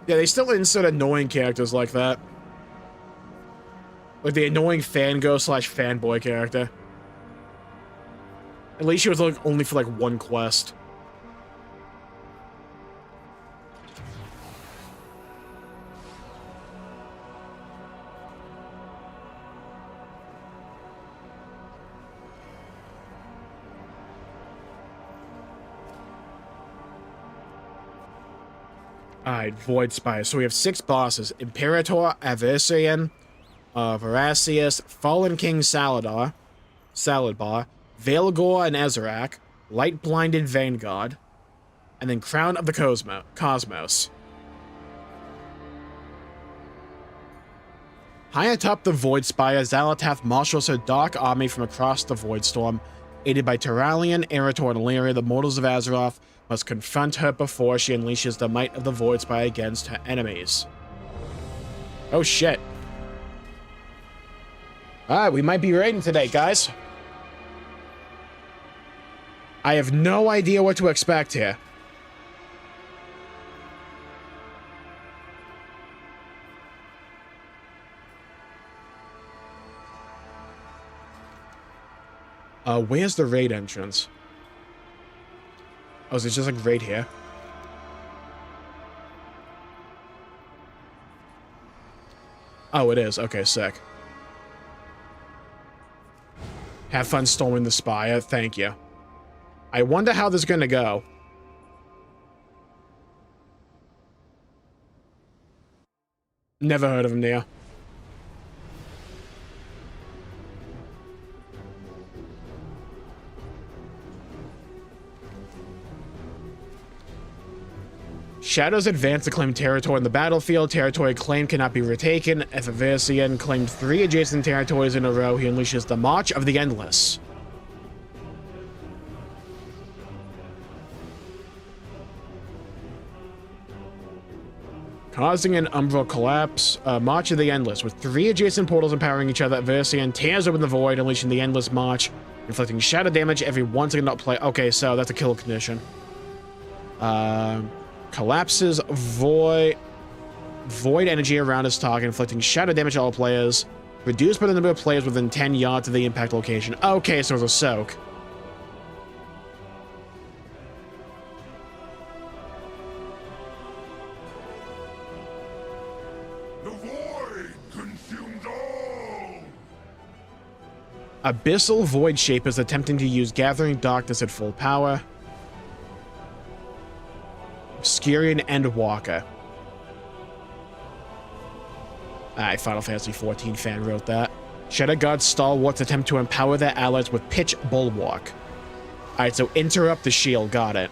Yeah, they still insert annoying characters like that. Like the annoying fangirl / fanboy character. At least she was like only for like one quest. Alright, Void Spire. So we have 6 bosses. Imperator, Aversian, Veracius, Fallen King Saladbar, Veilgor and Ezerak, Light-Blinded Vanguard, and then Crown of the Cosmos. High atop the Void Spire, Xal'atath marshals her dark army from across the Void Storm. Aided by Terralion, Eretor, and Lyria, the mortals of Azeroth must confront her before she unleashes the might of the Void Spire against her enemies. Oh shit. Alright, we might be raiding today, guys. I have no idea what to expect here. Where's the raid entrance? Oh, is it just like right here? Oh, it is. Okay, sick. Have fun storming the spire. Thank you. I wonder how this is gonna go. Never heard of him, Nia. Shadows advance to claim territory in the battlefield. Territory claimed cannot be retaken. If Aversian claimed 3 adjacent territories in a row, he unleashes the March of the Endless. Causing an umbral collapse. March of the Endless. With 3 adjacent portals empowering each other, Aversian tears open the void, unleashing the Endless March, inflicting shadow damage every once again not play. Okay, so that's a kill condition. Collapses void energy around his target, inflicting shadow damage to all players. Reduced by the number of players within 10 yards of the impact location. Okay, so it's a soak. The void consumes all. Abyssal Void Shapers attempting to use Gathering Darkness at full power. Obscurian Endwalker. Final Fantasy XIV fan wrote that. Shadow Guard Stalwarts attempt to empower their allies with Pitch Bulwark. Alright, so interrupt the shield. Got it.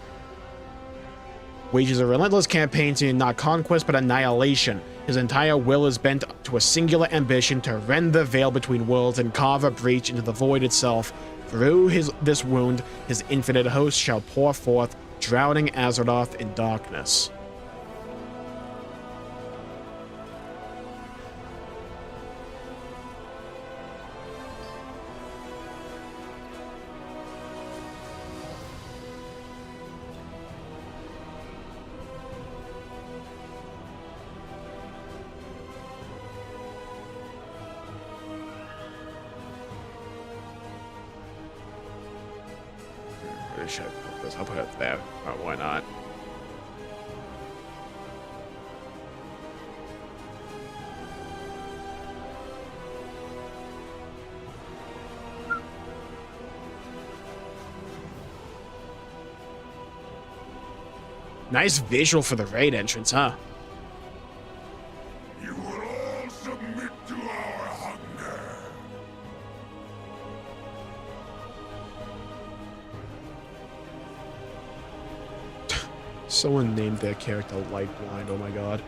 Wages a relentless campaign to not conquest but annihilation. His entire will is bent to a singular ambition to rend the veil between worlds and carve a breach into the void itself. Through this wound, his infinite host shall pour forth, drowning Azeroth in darkness. Where should I put this? I'll put it there. Oh, why not? Nice visual for the raid entrance, huh? You will all submit to our hunger. Someone named their character Lightblind, oh my god.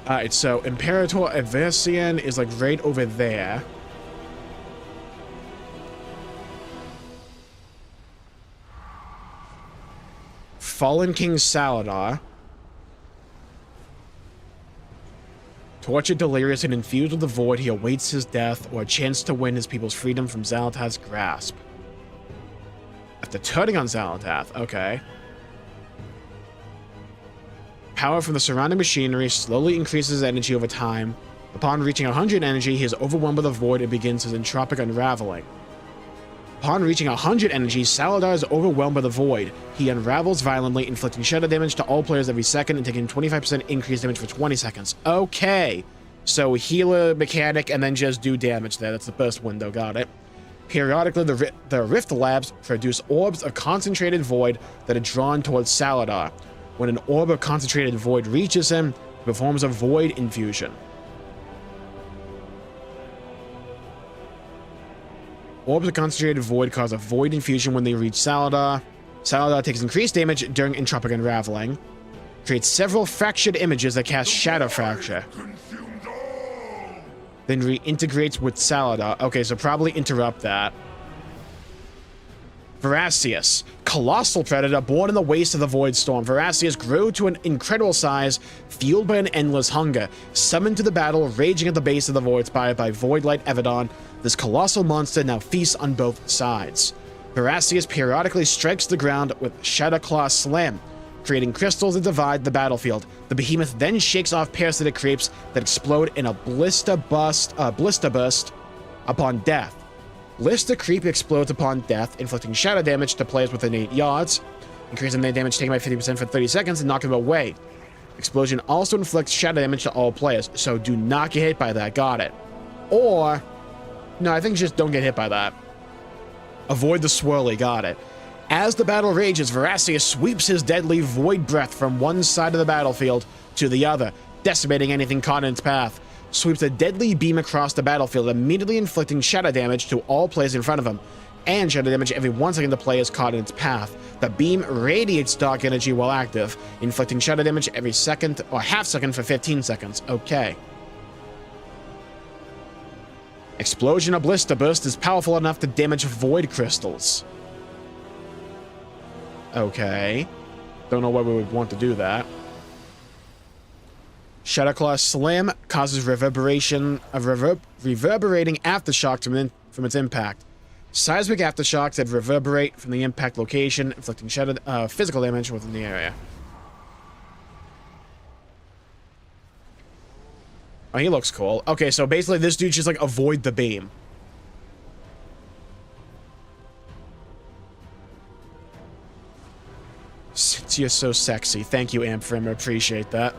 Alright, so Imperator Aversian is like right over there. Fallen King Saladar. Tortured, delirious, and infused with the void, he awaits his death or a chance to win his people's freedom from Xal'atath's grasp. After turning on Xal'atath, okay. Power from the surrounding machinery slowly increases energy over time. Upon reaching 100 energy, he is overwhelmed by the void and begins his entropic unraveling. Upon reaching 100 energy, Saladar is overwhelmed by the void. He unravels violently, inflicting shadow damage to all players every second and taking 25% increased damage for 20 seconds. Okay, so healer mechanic and then just do damage there. That's the first window, got it. Periodically, the Rift Labs produce orbs of concentrated void that are drawn towards Saladar. When an orb of concentrated void reaches him, he performs a void infusion. Orbs of concentrated void cause a void infusion when they reach Saladar. Saladar takes increased damage during entropic unraveling. Creates several fractured images that cast Shadow Fracture. Then reintegrates with Saladar. Okay, so probably interrupt that. Veracius, colossal predator born in the waste of the Void Storm. Veracius grew to an incredible size, fueled by an endless hunger. Summoned to the battle, raging at the base of the Void Spire by Voidlight Everdon, this colossal monster now feasts on both sides. Veracius periodically strikes the ground with Shadowclaw Slam, creating crystals that divide the battlefield. The behemoth then shakes off parasitic creeps that explode in a blister burst upon death, Blister Creep explodes upon death, inflicting shadow damage to players within 8 yards, increasing their damage taken by 50% for 30 seconds and knocking them away. Explosion also inflicts shadow damage to all players, so do not get hit by that. Got it. Or, no, I think just don't get hit by that. Avoid the swirly. Got it. As the battle rages, Veracius sweeps his deadly void breath from one side of the battlefield to the other, decimating anything caught in its path. Sweeps a deadly beam across the battlefield, immediately inflicting shadow damage to all players in front of him, and shadow damage every 1 second the player is caught in its path. The beam radiates dark energy while active, inflicting shadow damage every second or half second for 15 seconds. Okay. Explosion of Blister Burst is powerful enough to damage void crystals. Okay. Don't know why we would want to do that. Shadowclaw Slam causes reverberating aftershocks from its impact. Seismic aftershocks that reverberate from the impact location, inflicting physical damage within the area. Oh, he looks cool. Okay, so basically this dude just like avoid the beam. Since you're so sexy. Thank you, Amphrim. I appreciate that.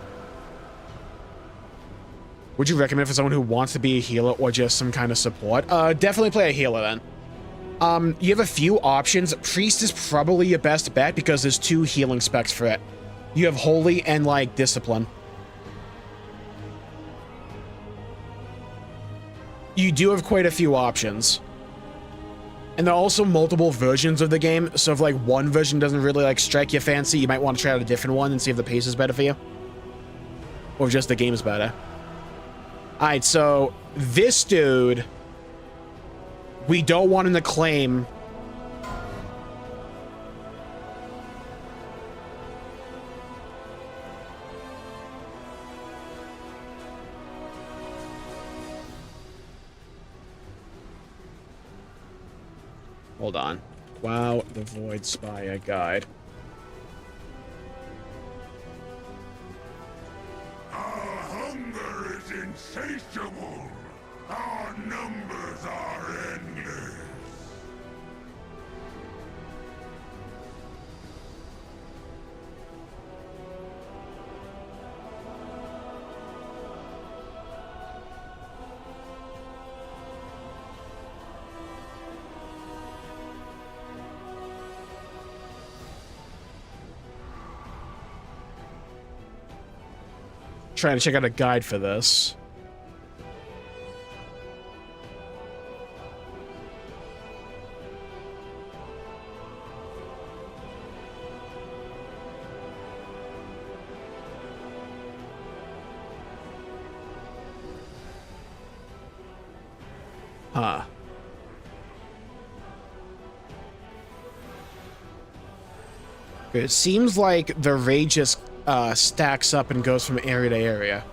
Would you recommend for someone who wants to be a healer or just some kind of support? Definitely play a healer then. You have a few options. Priest is probably your best bet because there's 2 healing specs for it. You have Holy and, like, Discipline. You do have quite a few options. And there are also multiple versions of the game, so if, like, one version doesn't really, like, strike your fancy, you might want to try out a different one and see if the pace is better for you. Or just the game's better. Alright, so this dude, we don't want him to claim. Hold on. Wow, the Void Spire Guide. Insatiable! Our numbers are endless! Trying to check out a guide for this. Huh. It seems like the raid just stacks up and goes from area to area.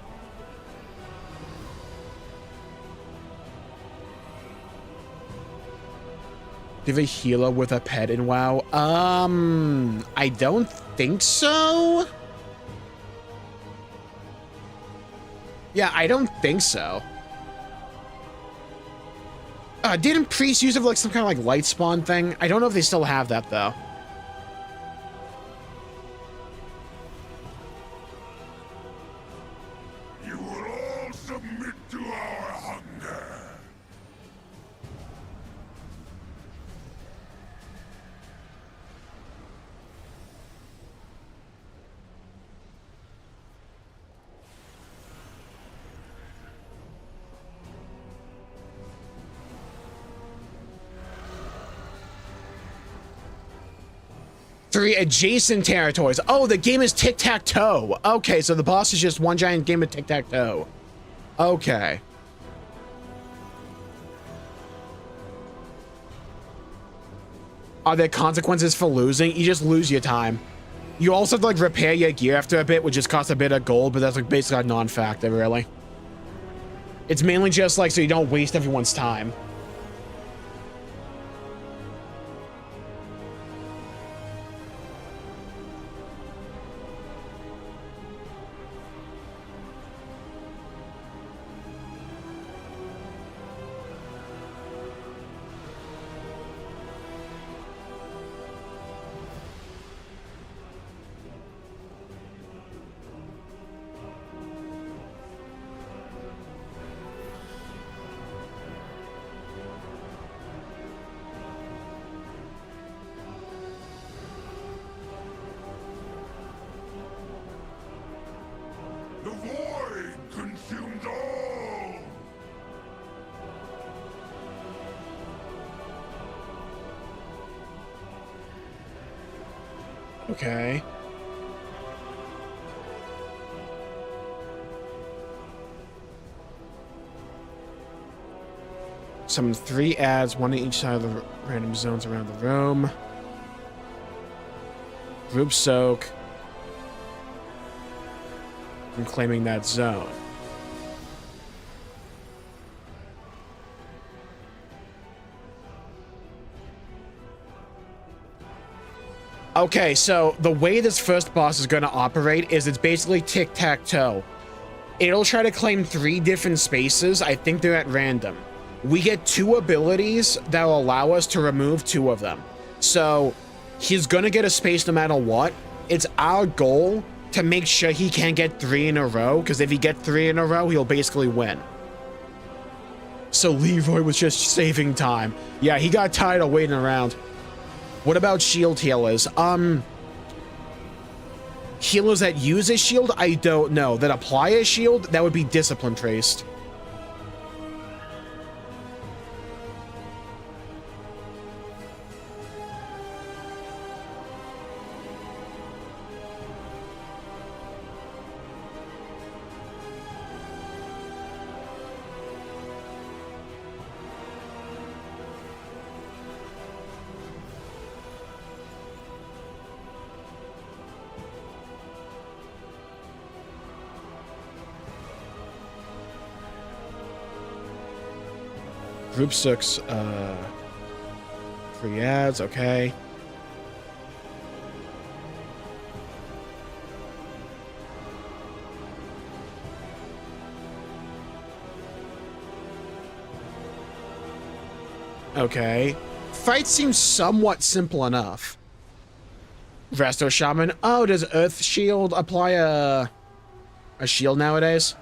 Do you have a healer with a pet in WoW? I don't think so. Yeah, I don't think so. Didn't Priest use it for like some kind of like light spawn thing? I don't know if they still have that though. You will all submit to our hunger. Three adjacent territories. Oh, the game is tic-tac-toe. Okay, so the boss is just one giant game of tic-tac-toe. Okay. Are there consequences for losing? You just lose your time. You also have to like repair your gear after a bit, which just costs a bit of gold, but that's like basically a non-factor, really. It's mainly just like so you don't waste everyone's time. Okay. Summon 3 ads, 1 in each side of the random zones around the room. Group soak. I'm claiming that zone. Okay, so the way this first boss is going to operate is it's basically tic-tac-toe. It'll try to claim 3 different spaces. I think they're at random. We get 2 abilities that will allow us to remove 2 of them. So he's going to get a space no matter what. It's our goal to make sure he can't get 3 in a row, because if he gets 3 in a row, he'll basically win. So Leroy was just saving time. Yeah, he got tired of waiting around. What about shield healers? Healers that use a shield? I don't know. That apply a shield? That would be discipline traced. Group 6, 3 ads, okay. Okay. Fight seems somewhat simple enough. Resto Shaman. Oh, does Earth Shield apply a shield nowadays?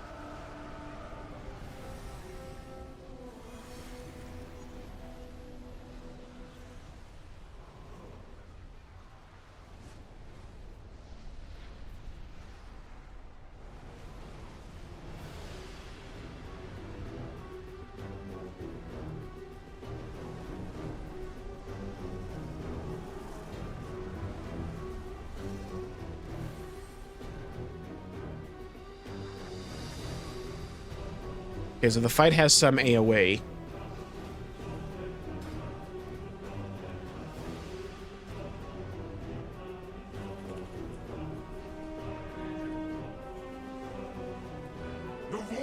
Okay, so the fight has some AoE.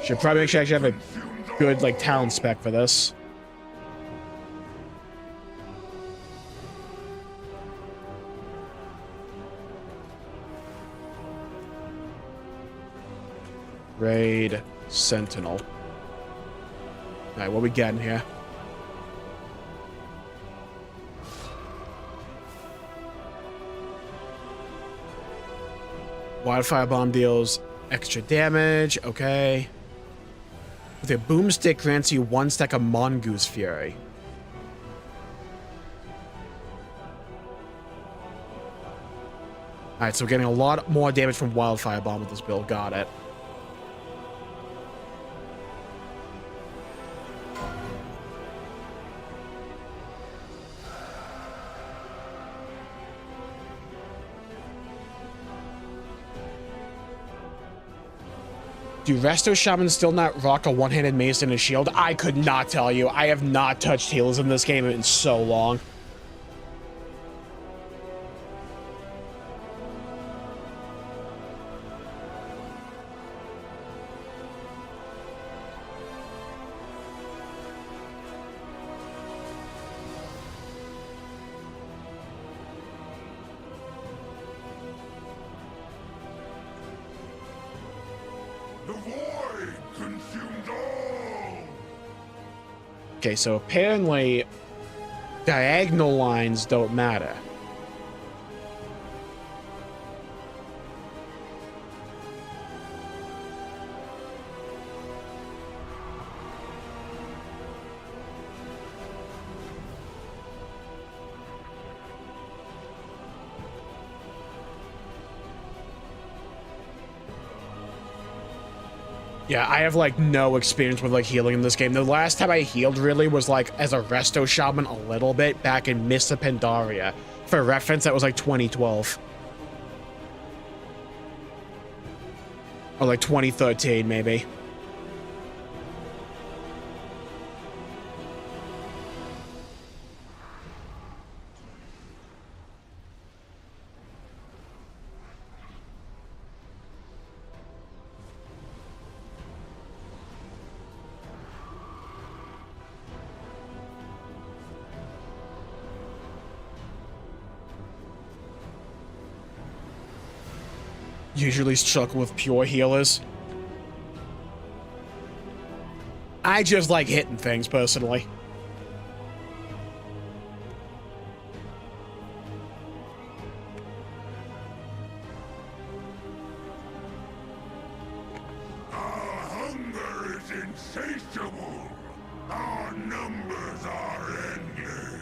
Should probably make sure I actually have a good, like, talent spec for this. Raid Sentinel. Alright, what we getting here? Wildfire Bomb deals extra damage, okay. The Boomstick grants you 1 stack of Mongoose Fury. Alright, so we're getting a lot more damage from Wildfire Bomb with this build, got it. Do Resto Shamans still not rock a one-handed mace and a shield? I could not tell you. I have not touched healers in this game in so long. Okay, so apparently diagonal lines don't matter. Yeah, I have, like, no experience with, like, healing in this game. The last time I healed, really, was, like, as a Resto Shaman a little bit back in Mists of Pandaria. For reference, that was, like, 2012. Or like 2013, maybe. Usually struggle with pure healers. I just like hitting things, personally. Our hunger is insatiable. Our numbers are endless.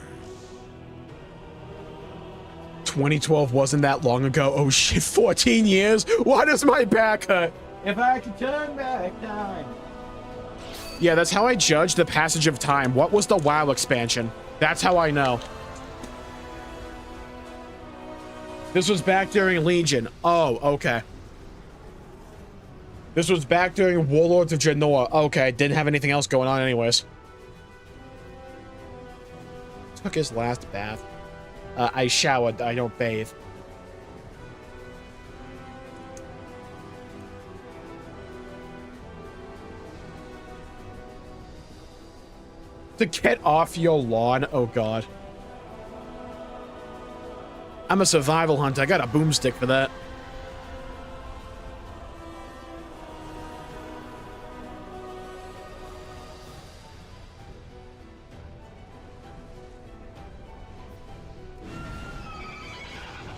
2012 wasn't that long ago. Oh shit, 14 years? Why does my back hurt? If I could turn back time. Yeah, that's how I judge the passage of time. What was the WoW expansion? That's how I know. This was back during Legion. Oh, okay. This was back during Warlords of Draenor. Okay, didn't have anything else going on anyways. Took his last bath. I showered. I don't bathe. To get off your lawn? Oh, God. I'm a survival hunter. I got a boomstick for that.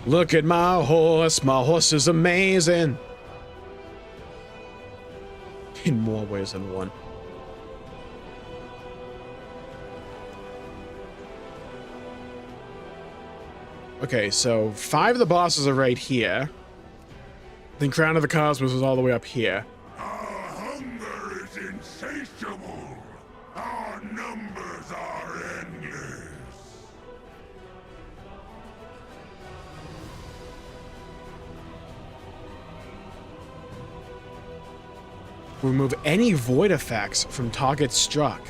Look at my horse. My horse is amazing. In more ways than one. Okay, so 5 of the bosses are right here. Then Crown of the Cosmos is all the way up here. Our hunger is insatiable. Our numbers are endless. Remove any void effects from targets struck.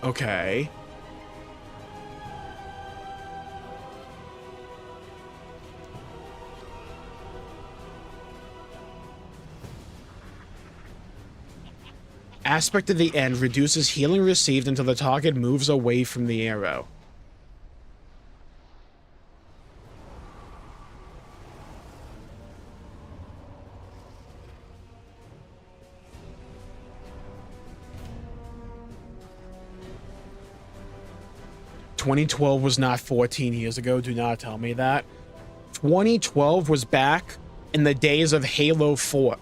Okay. Aspect of the end reduces healing received until the target moves away from the arrow. "2012 was not 14 years ago. Do not tell me that. 2012 was back in the days of Halo 4.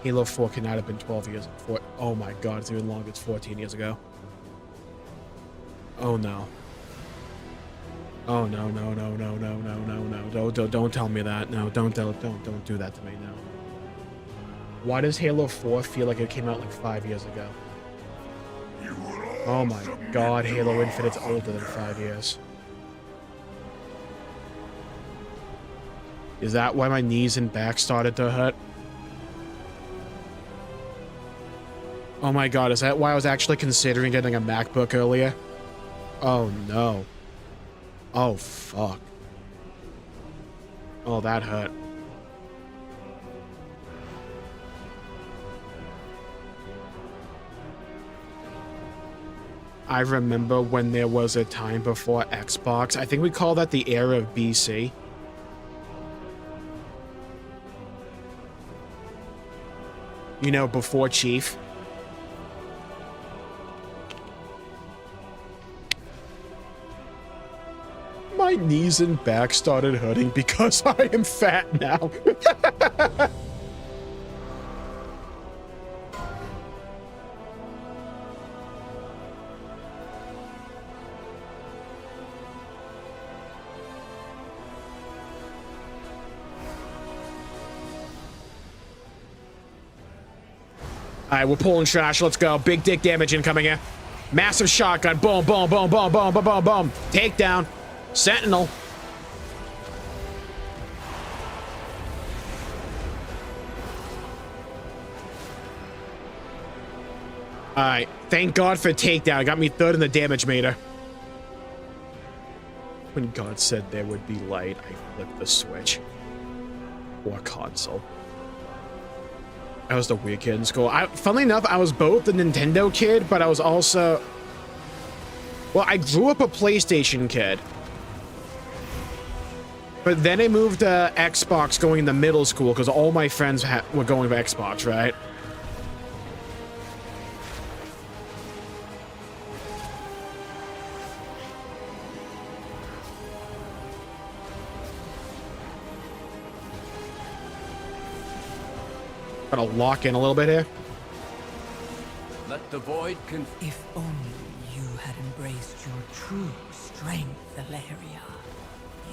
Halo 4 cannot have been 12 years. Oh my god, it's even longer. It's 14 years ago. Oh no. Oh no, no, no, no, no, no, no, no. Don't tell me that. No, don't do that to me, no. Why does Halo 4 feel like it came out like 5 years ago? Oh my god, Halo Infinite's older than 5 years. Is that why my knees and back started to hurt? Oh my god, is that why I was actually considering getting a MacBook earlier? Oh no. Oh fuck. Oh, that hurt. I remember when there was a time before Xbox. I think we call that the era of BC. You know, before Chief. My knees and back started hurting because I am fat now. right, we're pulling trash. Let's go. Big dick damage incoming here. Massive shotgun. Boom, boom, boom, boom, boom, boom, boom, boom. Takedown. Sentinel. All right. Thank God for takedown. It got me third in the damage meter. When God said there would be light, I flipped the switch. Or console. I was the weird kid in school. Funnily enough, I was both the Nintendo kid, but I was also... Well, I grew up a PlayStation kid. But then I moved to Xbox going into middle school because all my friends were going to Xbox, right? Gotta lock in a little bit here. Let the void If only you had embraced your true strength, Valeria,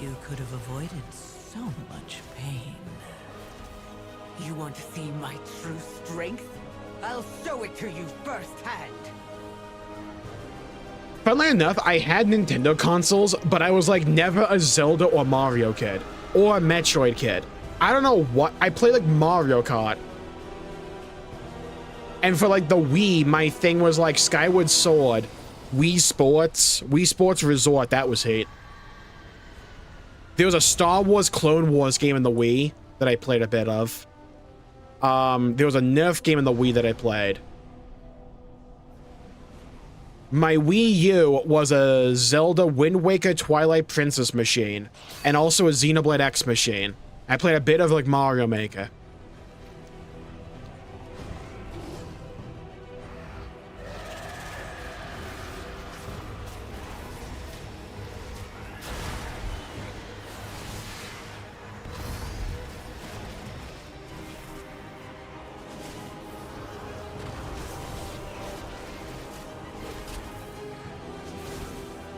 you could have avoided so much pain. You want to see my true strength? I'll show it to you firsthand. Funnily enough, I had Nintendo consoles, but I was like never a Zelda or Mario kid. Or a Metroid kid. I don't know what. I played like Mario Kart. And for like the Wii, my thing was like Skyward Sword, Wii Sports Resort. That was hate. There was a Star Wars Clone Wars game in the Wii that I played a bit of. There was a Nerf game in the Wii that I played. My Wii U was a Zelda Wind Waker Twilight Princess machine, and also a Xenoblade X machine. I played a bit of like Mario Maker.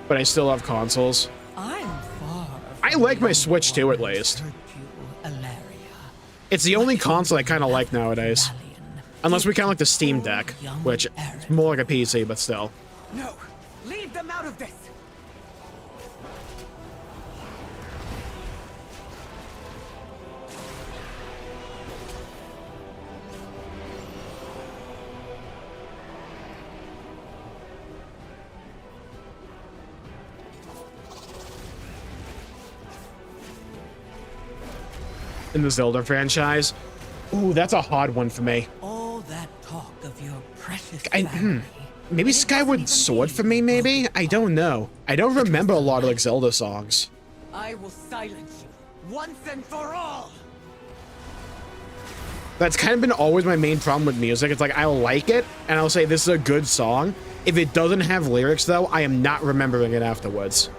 But I still have consoles. I like my Switch too, at least. It's the only console I kind of like nowadays. Unless we count like the Steam Deck, which is more like a PC, but still. No, leave them out of this. In the Zelda franchise. Ooh, that's a hard one for me. All that talk of your precious maybe Skyward Sword for me, maybe? I don't know. I don't remember a lot of like Zelda songs. I will silence you once and for all. That's kind of been always my main problem with music. It's like I'll like it and I'll say this is a good song. If it doesn't have lyrics though, I am not remembering it afterwards.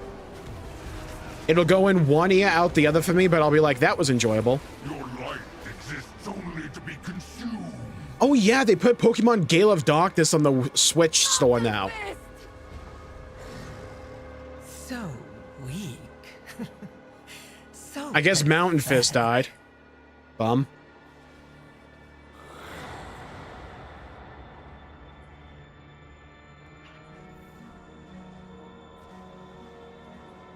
It'll go in one ear, out the other for me, but I'll be like, that was enjoyable. Your light exists only to be consumed. Oh yeah, they put Pokemon Gale of Darkness on the Switch store now. So weak. So I guess Mountain Fist died. Bum.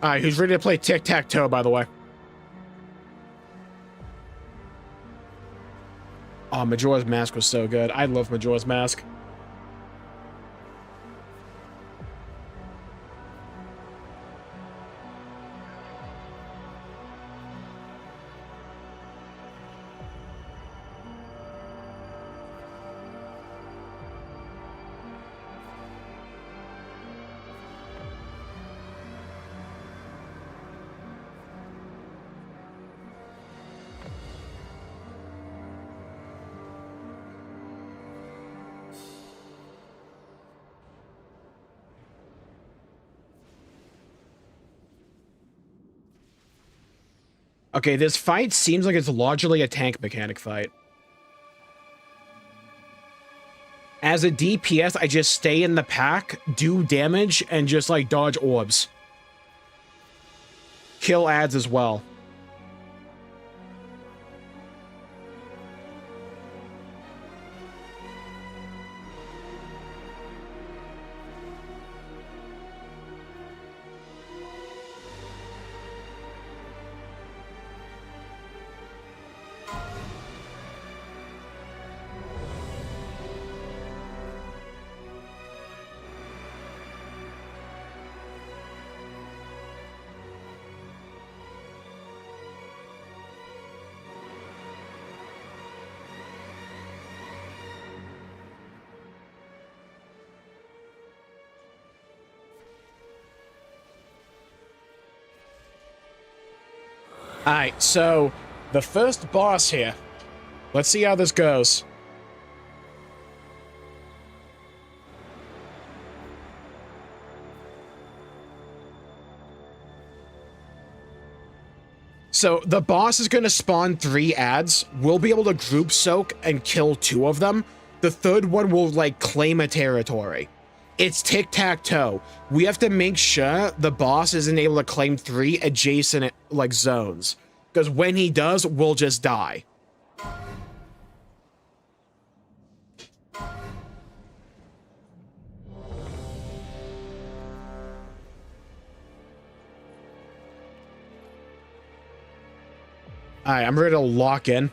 Alright, who's ready to play tic-tac-toe, by the way? Oh, Majora's Mask was so good. I love Majora's Mask. Okay, this fight seems like it's largely a tank mechanic fight. As a DPS, I just stay in the pack, do damage, and just like dodge orbs. Kill ads as well. Alright, so the first boss here. Let's see how this goes. So the boss is going to spawn 3 ads. We'll be able to group soak and kill 2 of them. The third one will, like, claim a territory. It's tic-tac-toe. We have to make sure the boss isn't able to claim 3 adjacent, like, zones. Because when he does, we'll just die. Alright, I'm ready to lock in.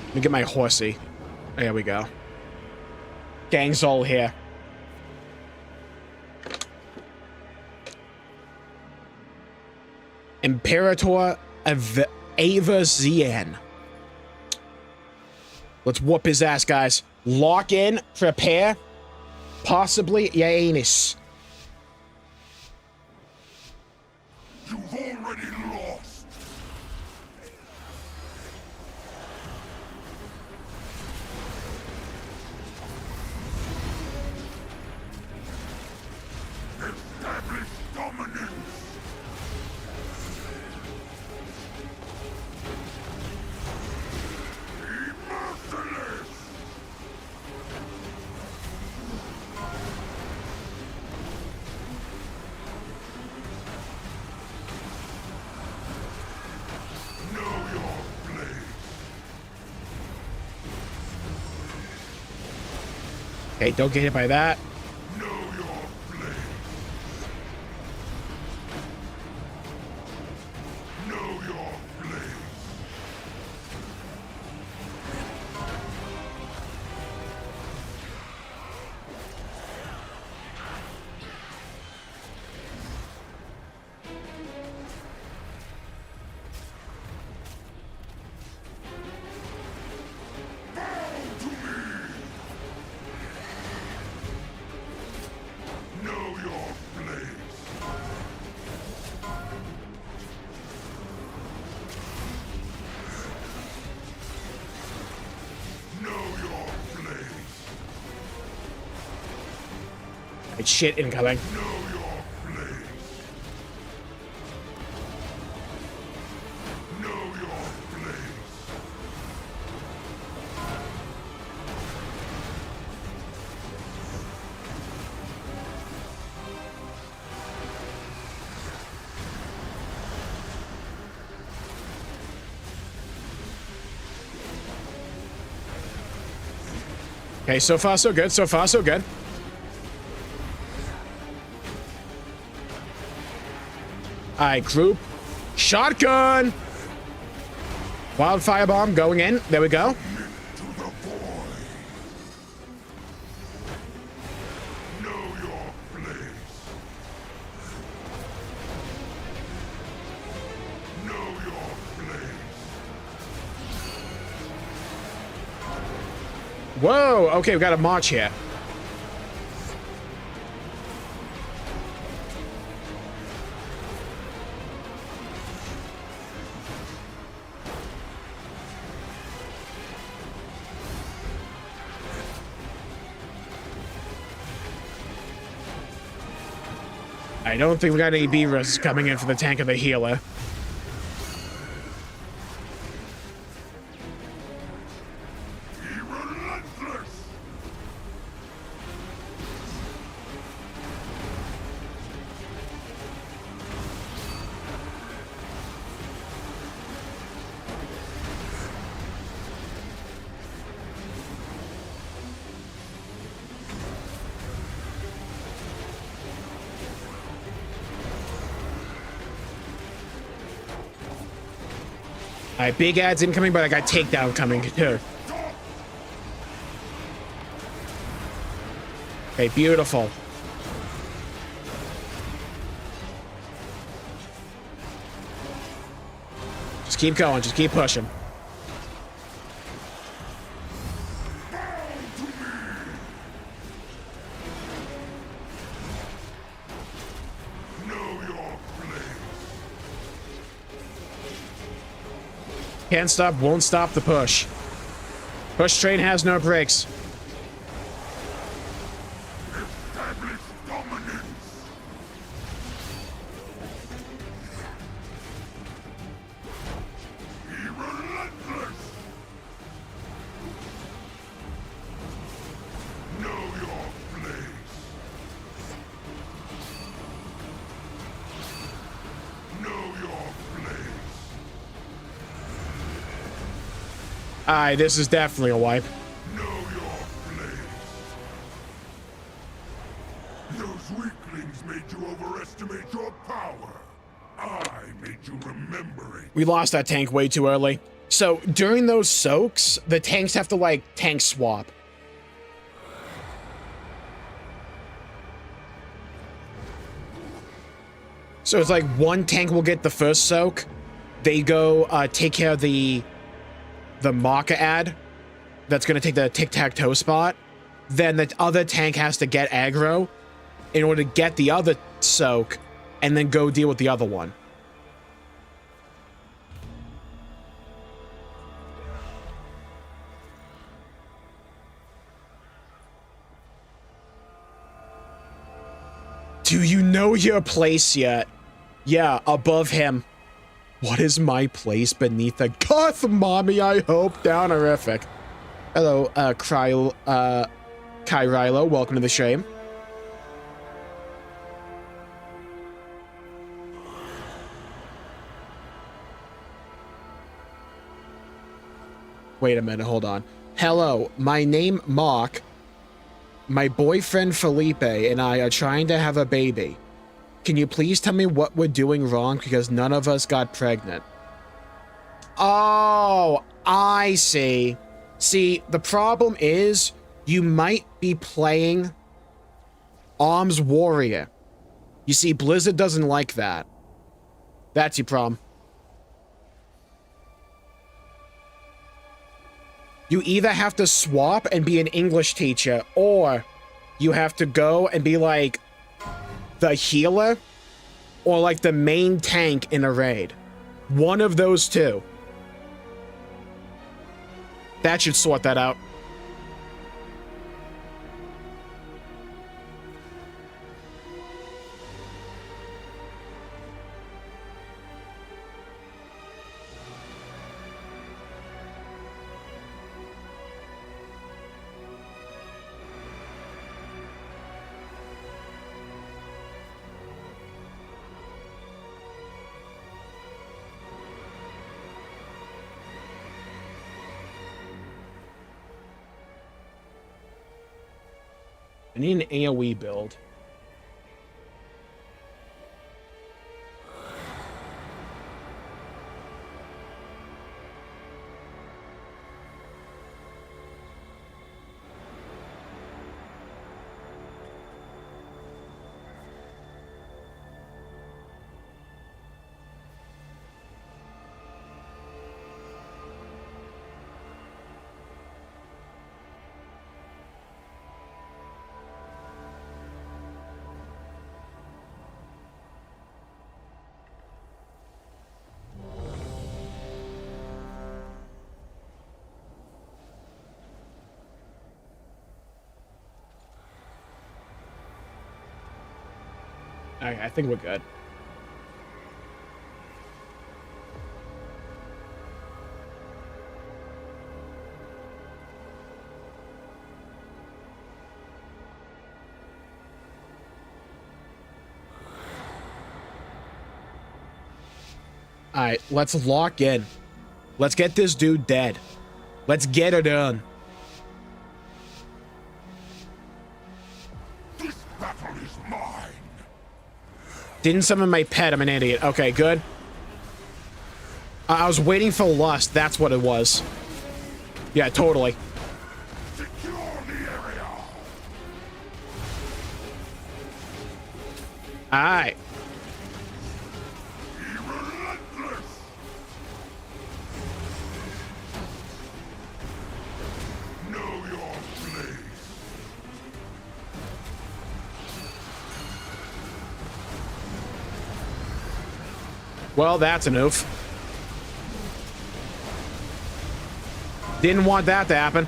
Let me get my horsey. There we go. Gang's all here. Imperator Ava Zian. Let's whoop his ass, guys. Lock in, prepare. Possibly your anus. You've already lost. Establish dominance. Be merciless. Okay, don't get hit by that. Know your place. Know your place. It's shit incoming. Okay, so far so good. So far so good. Alright, group. Shotgun! Wildfire bomb going in. There we go. Whoa! Okay, we got a march here. I don't think we got any beavers coming in for the tank of the healer. Alright, big ads incoming, but I got takedown coming too. Okay, beautiful. Just keep going, just keep pushing. Can't stop, won't stop the push. Push train has no brakes. Establish dominance. Be relentless. Know your place. Know your place. Aye, this is definitely a wipe. Know your place. Those weaklings made you overestimate your power. I made you remember it. We lost that tank way too early. So during those soaks, the tanks have to like tank swap. So it's like one tank will get the first soak. They go take care of the Maka ad that's going to take the tic-tac-toe spot. Then the other tank has to get aggro in order to get the other soak and then go deal with the other one. Do you know your place yet? Yeah, above him. What is my place beneath the goth mommy, I hope? Down horrific. Hello, Kyrilo, welcome to the stream. Wait a minute, hold on. Hello, my name Mark. My boyfriend Felipe and I are trying to have a baby. Can you please tell me what we're doing wrong because none of us got pregnant? Oh, I see. See, the problem is you might be playing Arms Warrior. You see, Blizzard doesn't like that. That's your problem. You either have to swap and be an English teacher, or you have to go and be like the healer or like the main tank in a raid. One of those two. That should sort that out. I need an AoE build. Okay, I think we're good. Alright, let's lock in. Let's get this dude dead. Let's get it done. This battle is mine. Didn't summon my pet, I'm an idiot. Okay, good. I was waiting for lust, that's what it was. Yeah, totally. Secure the area. Alright. Be relentless. Know your place. Well, that's an oof. Didn't want that to happen.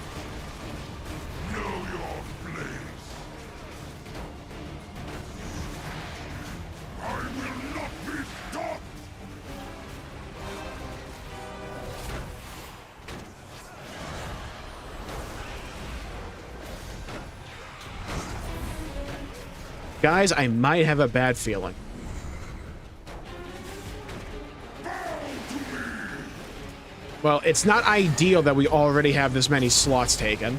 Guys, I might have a bad feeling. Well, it's not ideal that we already have this many slots taken.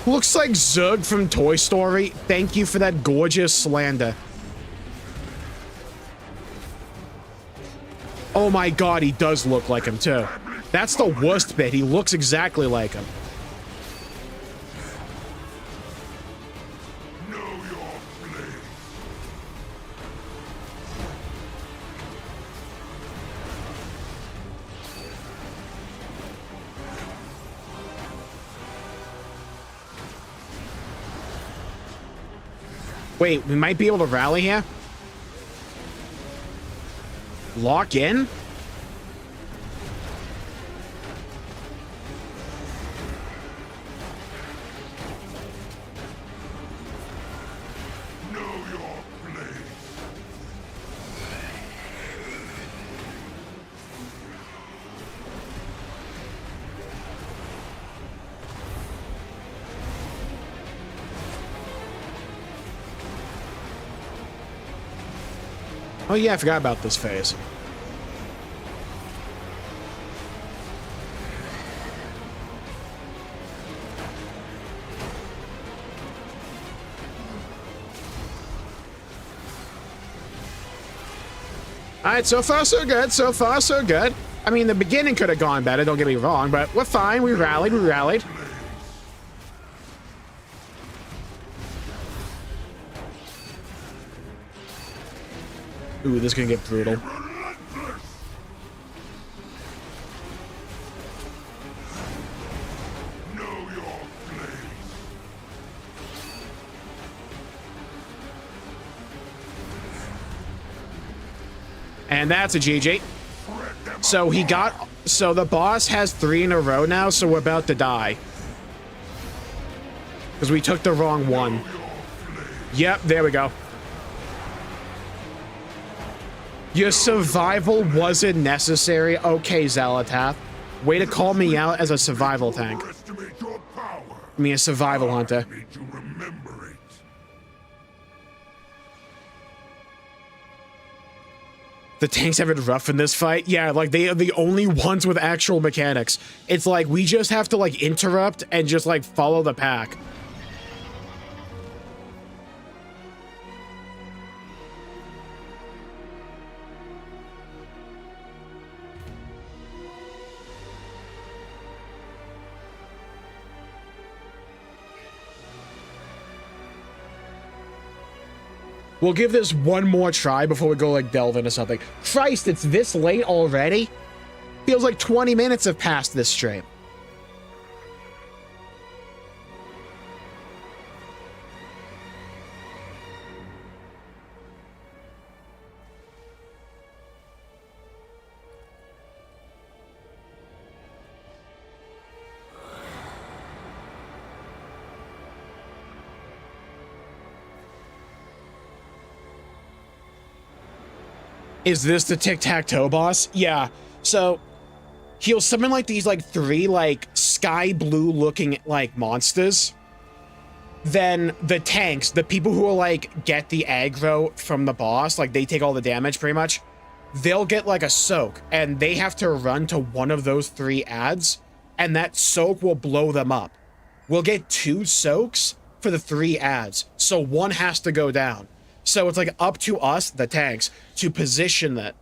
Looks like Zug from Toy Story. Thank you for that gorgeous slander. Oh my god, he does look like him too. That's the worst bit. He looks exactly like him. Wait, we might be able to rally here? Lock in? Oh yeah, I forgot about this phase. Alright, so far so good, so far so good. I mean, the beginning could have gone better, don't get me wrong, but we're fine, we rallied, we rallied. Ooh, this is gonna get brutal. And that's a GG. So he got... So the boss has 3 in a row now, so we're about to die. Because we took the wrong one. Yep, there we go. Your survival wasn't necessary. Okay, Xalatath. Way to call me out as a survival tank. I mean, a survival hunter. The tanks have it rough in this fight. Yeah, like they are the only ones with actual mechanics. It's like we just have to like interrupt and just like follow the pack. We'll give this one more try before we go like delve into something. Christ, it's this late already? Feels like 20 minutes have passed this stream. Is this the tic-tac-toe boss? Yeah. So he'll summon like these like 3 like sky blue looking like monsters. Then the tanks, the people who will like get the aggro from the boss, like they take all the damage pretty much, they'll get like a soak and they have to run to one of those 3 ads and that soak will blow them up. We'll get 2 soaks for the 3 ads. So one has to go down. So it's like up to us, the tanks, to position that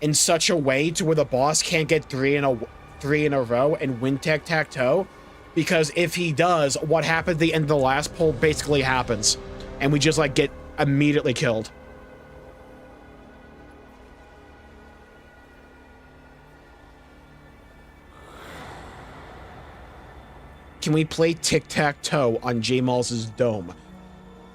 in such a way to where the boss can't get 3 in a row and win tic-tac-toe. Because if he does, what happened at the end of the last poll basically happens. And we just like get immediately killed. Can we play tic-tac-toe on Jmulls' dome?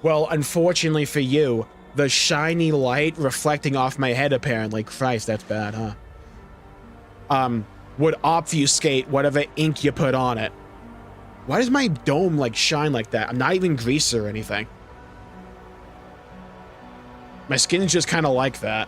Well, unfortunately for you, the shiny light reflecting off my head, apparently. Christ, that's bad, huh? would obfuscate whatever ink you put on it. Why does my dome like shine like that? I'm not even greased or anything. My skin's just kind of like that.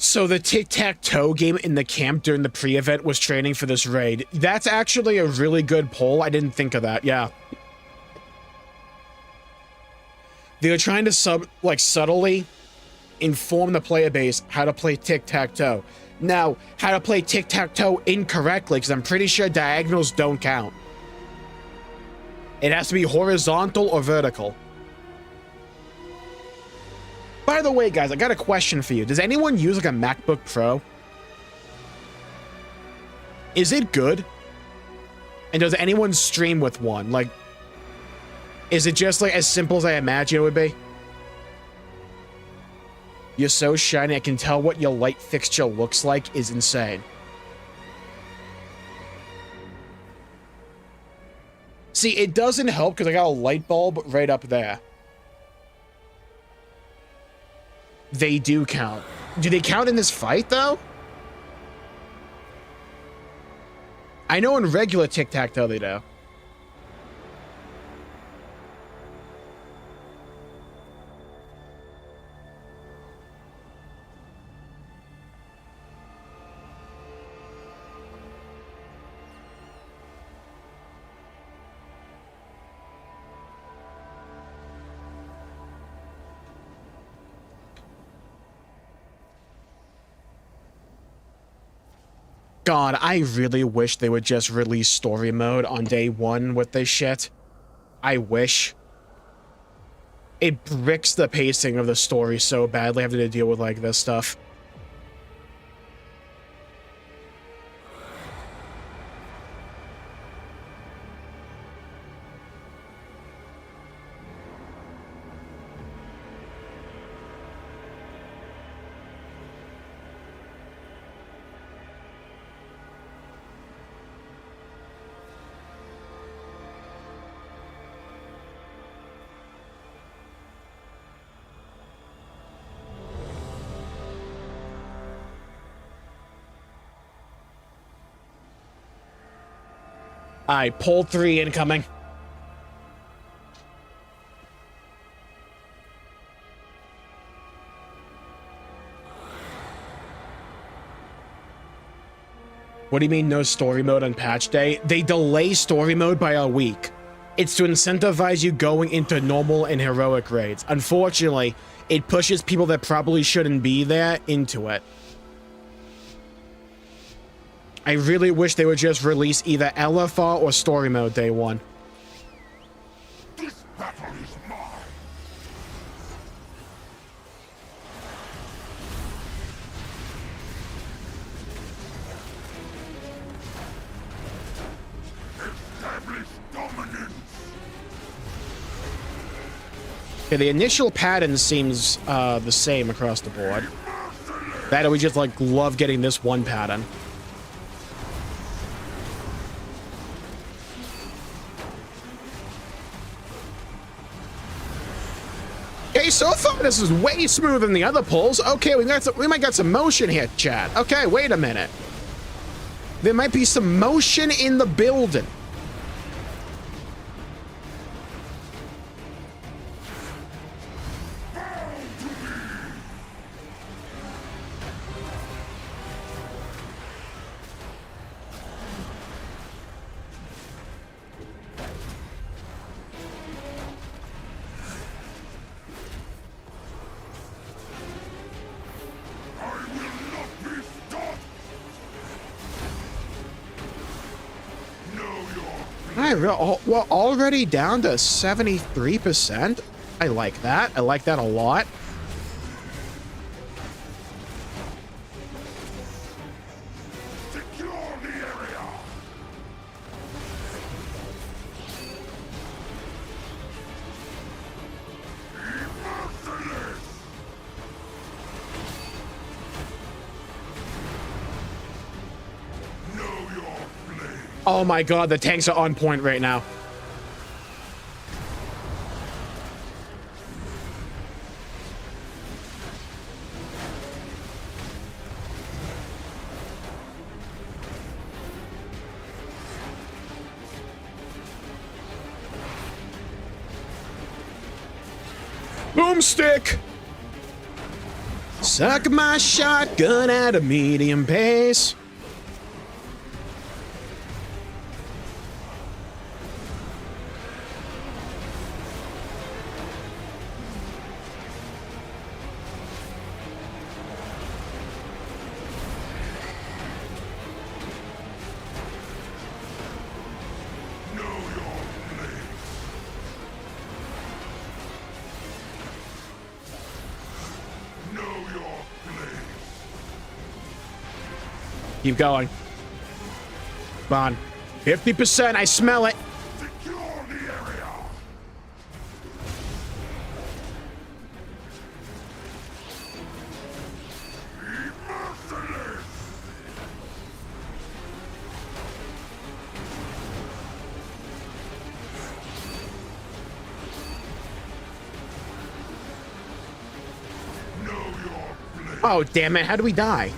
So the tic-tac-toe game in the camp during the pre-event was training for this raid. That's actually a really good poll. I didn't think of that. Yeah. They were trying to subtly inform the player base how to play tic-tac-toe. Now, how to play tic-tac-toe incorrectly, because I'm pretty sure diagonals don't count. It has to be horizontal or vertical. By the way, guys, I got a question for you. Does anyone use like a MacBook Pro? Is it good? And does anyone stream with one? Like, is it just like as simple as I imagine it would be? You're so shiny, I can tell what your light fixture looks like is insane. See, it doesn't help because I got a light bulb right up there. They do count. Do they count in this fight, though? I know in regular tic-tac-toe they do. God, I really wish they would just release story mode on day one with this shit. I wish. It bricks the pacing of the story so badly having to deal with like this stuff. I pull 3 incoming. What do you mean no story mode on patch day? They delay story mode by a week. It's to incentivize you going into normal and heroic raids. Unfortunately, it pushes people that probably shouldn't be there into it. I really wish they would just release either LFR or story mode day one. This battle is mine. Establish dominance. Yeah, the initial pattern seems the same across the board. That or we just like love getting this one pattern. Okay, so far this is way smoother than the other pulls. Okay, we might got some motion here, chat. Okay, wait a minute. There might be some motion in the building. We're already down to 73%. I like that. I like that a lot. Secure Oh my god, the tanks are on point right now. Boomstick! Suck my shotgun at a medium pace. Keep going. Come on. 50%, I smell it. Secure the area. Be merciless. Know your place. Oh, damn it. How do we die?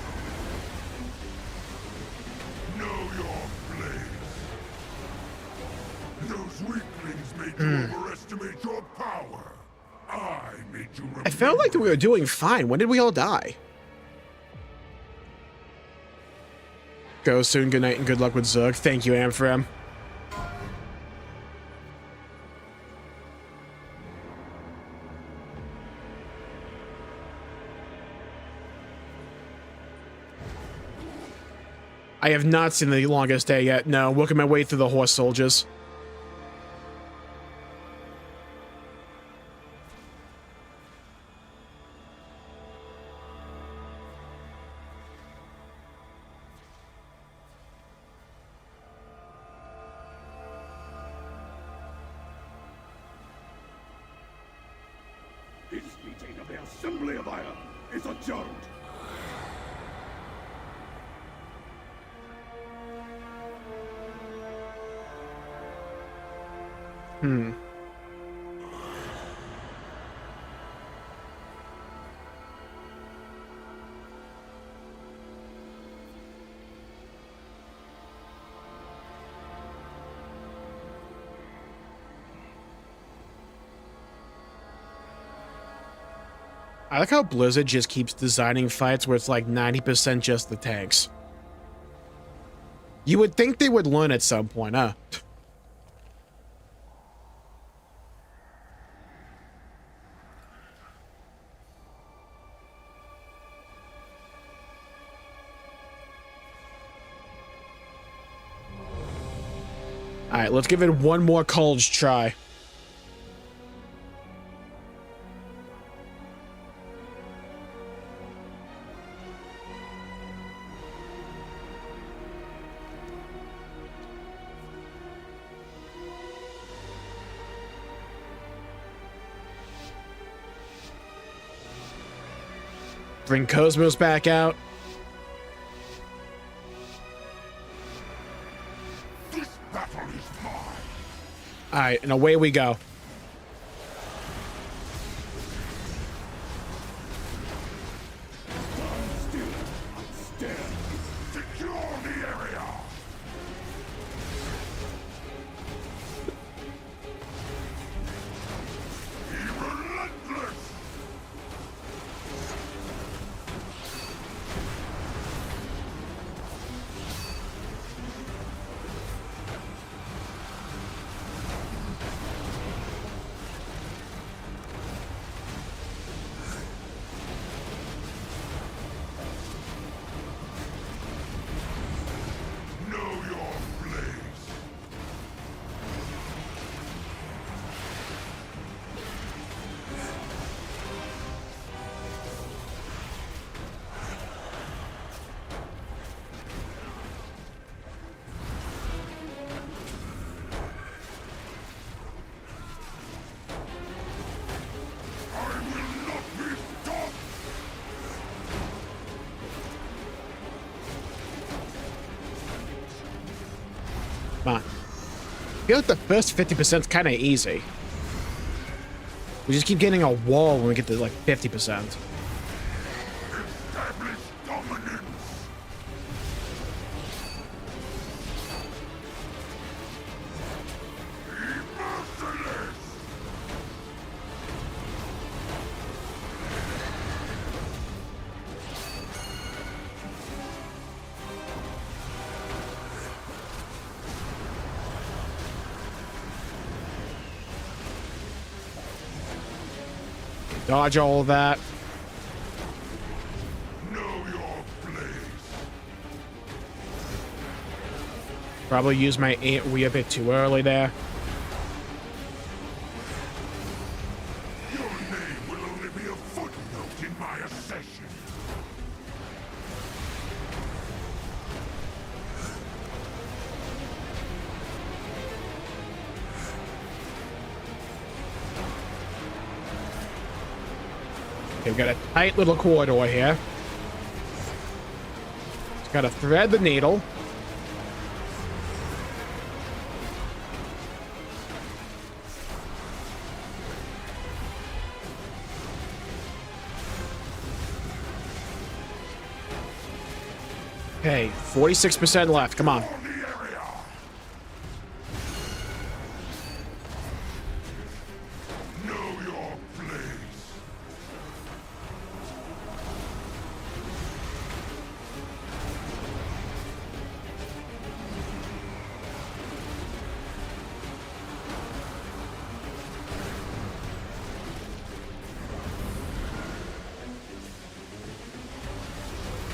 Overestimate your power. I felt like we were doing fine. When did we all die? Go soon, good night, and good luck with Zerg. Thank you, Amphram. I have not seen the longest day yet. No, working my way through the horse soldiers. This meeting of the Assembly of Iron is adjourned. I like how Blizzard just keeps designing fights where it's like 90% just the tanks. You would think they would learn at some point, huh? Alright, let's give it one more college try. Bring Cosmos back out. This battle is mine. Alright, and away we go. Stand still and stare. Secure the area. Be relentless. feel like the first 50% is kind of easy. We just keep getting a wall when we get to like 50%. Dodge all of that. Probably use my AoE a bit too early there. Your name will only be a footnote in my accession. Okay, we've got a tight little corridor here. Just gotta thread the needle. Okay, 46% left. Come on.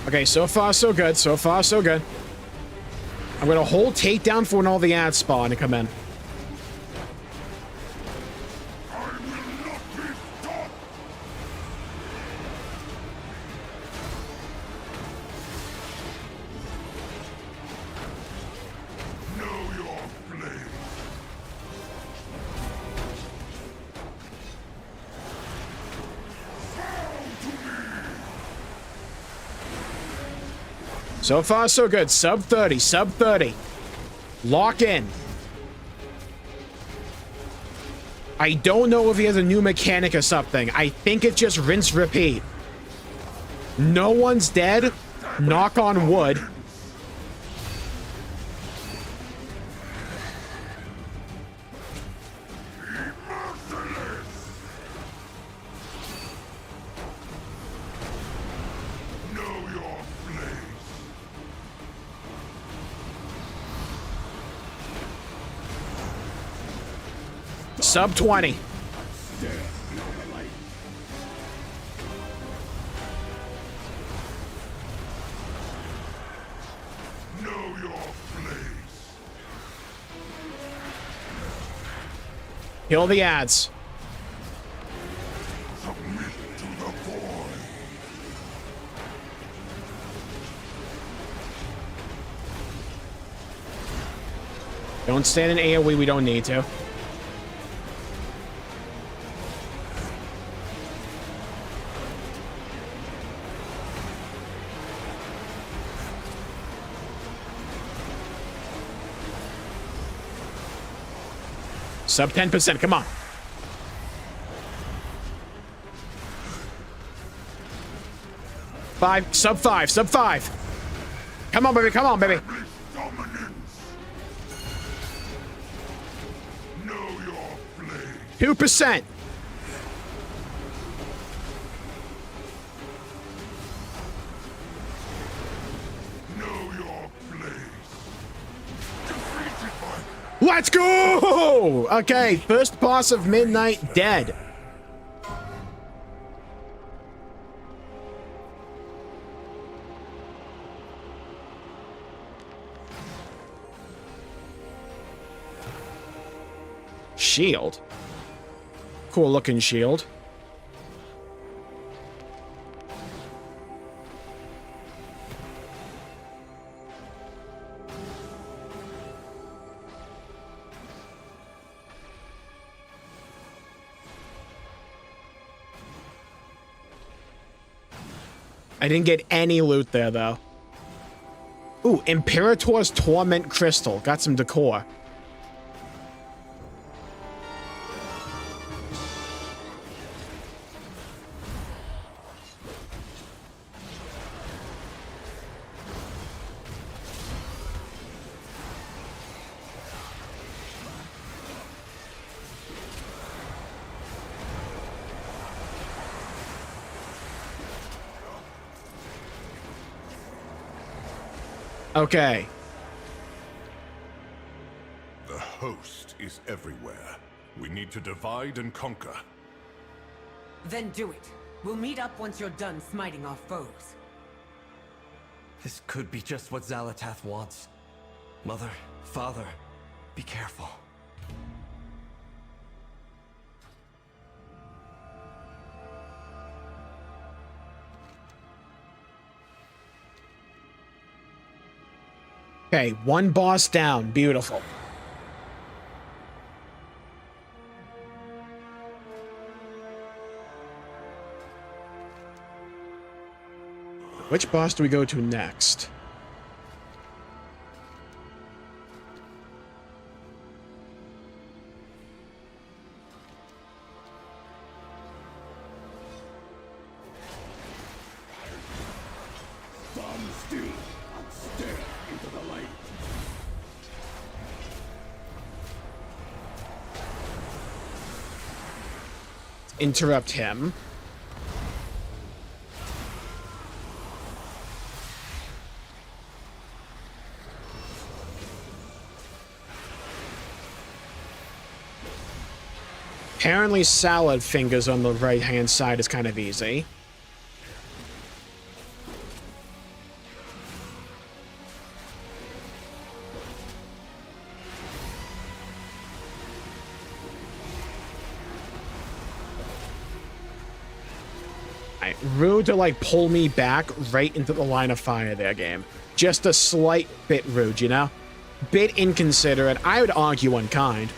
Okay, so far so good. So far so good. I'm gonna hold takedown for when all the ads spawn and come in. So far, so good. Sub 30, sub 30. Lock in. I don't know if he has a new mechanic or something. I think it's just rinse, repeat. No one's dead. Knock on wood. Sub 20. Kill the ads. Don't stand in AoE, we don't need to. Sub 10%, come on. Sub 5. Come on, baby, come on, baby. 2%. Let's go! Okay, first boss of Midnight dead. Shield. Cool looking shield. I didn't get any loot there, though. Ooh, Imperator's Torment Crystal. Got some decor. Okay. The host is everywhere. We need to divide and conquer. Then do it. We'll meet up once you're done smiting our foes. This could be just what Xalatath wants. Mother, father, be careful. Okay, one boss down. Beautiful. Which boss do we go to next? Stand still and stare into the light. Interrupt him. Apparently salad fingers on the right-hand side is kind of easy. Rude to, like, pull me back right into the line of fire there, game. Just a slight bit rude, you know? Bit inconsiderate. I would argue unkind.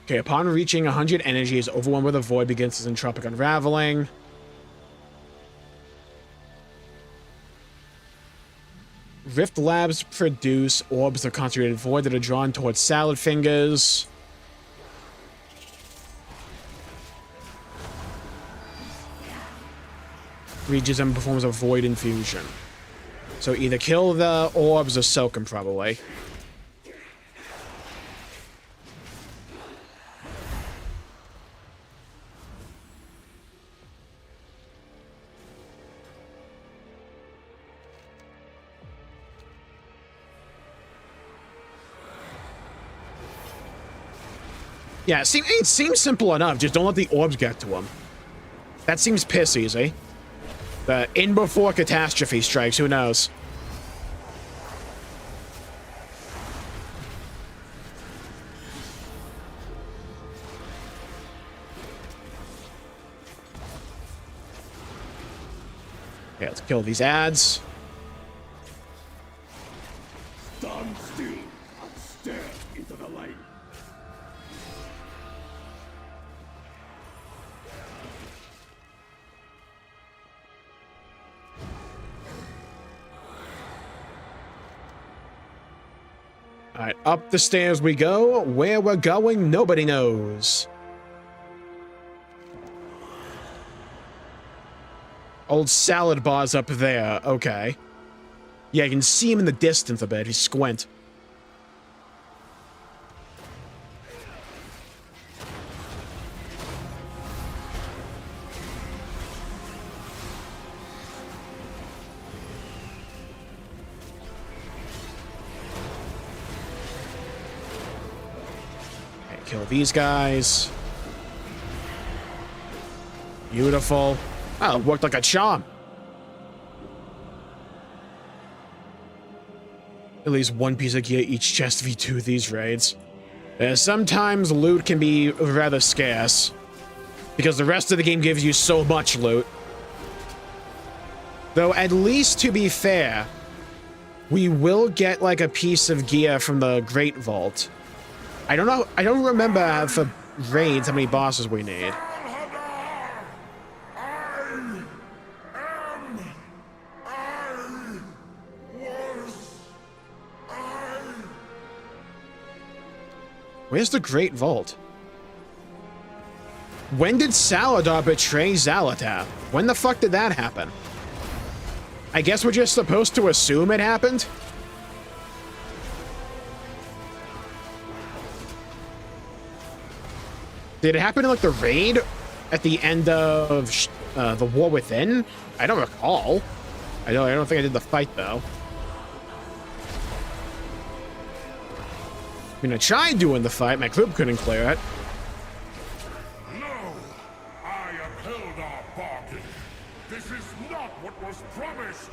Okay, upon reaching 100 energy, is overwhelmed with a void, begins its entropic unraveling. Rift Labs produce orbs of concentrated void that are drawn towards salad fingers. Reaches and performs a void infusion. So either kill the orbs or soak them, probably. Yeah, it seems simple enough. Just don't let the orbs get to him. That seems piss easy. The in before catastrophe strikes, who knows? Okay, let's kill these ads. Stand still and stare into the light. Alright, up the stairs we go. Where we're going, nobody knows. Old salad bar's up there. Okay. Yeah, you can see him in the distance a bit. He's squint. Okay, kill these guys. Beautiful. Oh, it worked like a charm. At least one piece of gear each chest v2 these raids. Sometimes loot can be rather scarce, because the rest of the game gives you so much loot. Though, at least to be fair, we will get like a piece of gear from the Great Vault. I don't know, I don't remember for raids how many bosses we need. Where's the Great Vault? When did Saladar betray Xalatath? When the fuck did that happen? I guess we're just supposed to assume it happened? Did it happen in, like, the raid at the end of the War Within? I don't recall. I don't think I did the fight, though. I mean, I tried doing the fight. My group couldn't clear it. No! I upheld our bargain. This is not what was promised.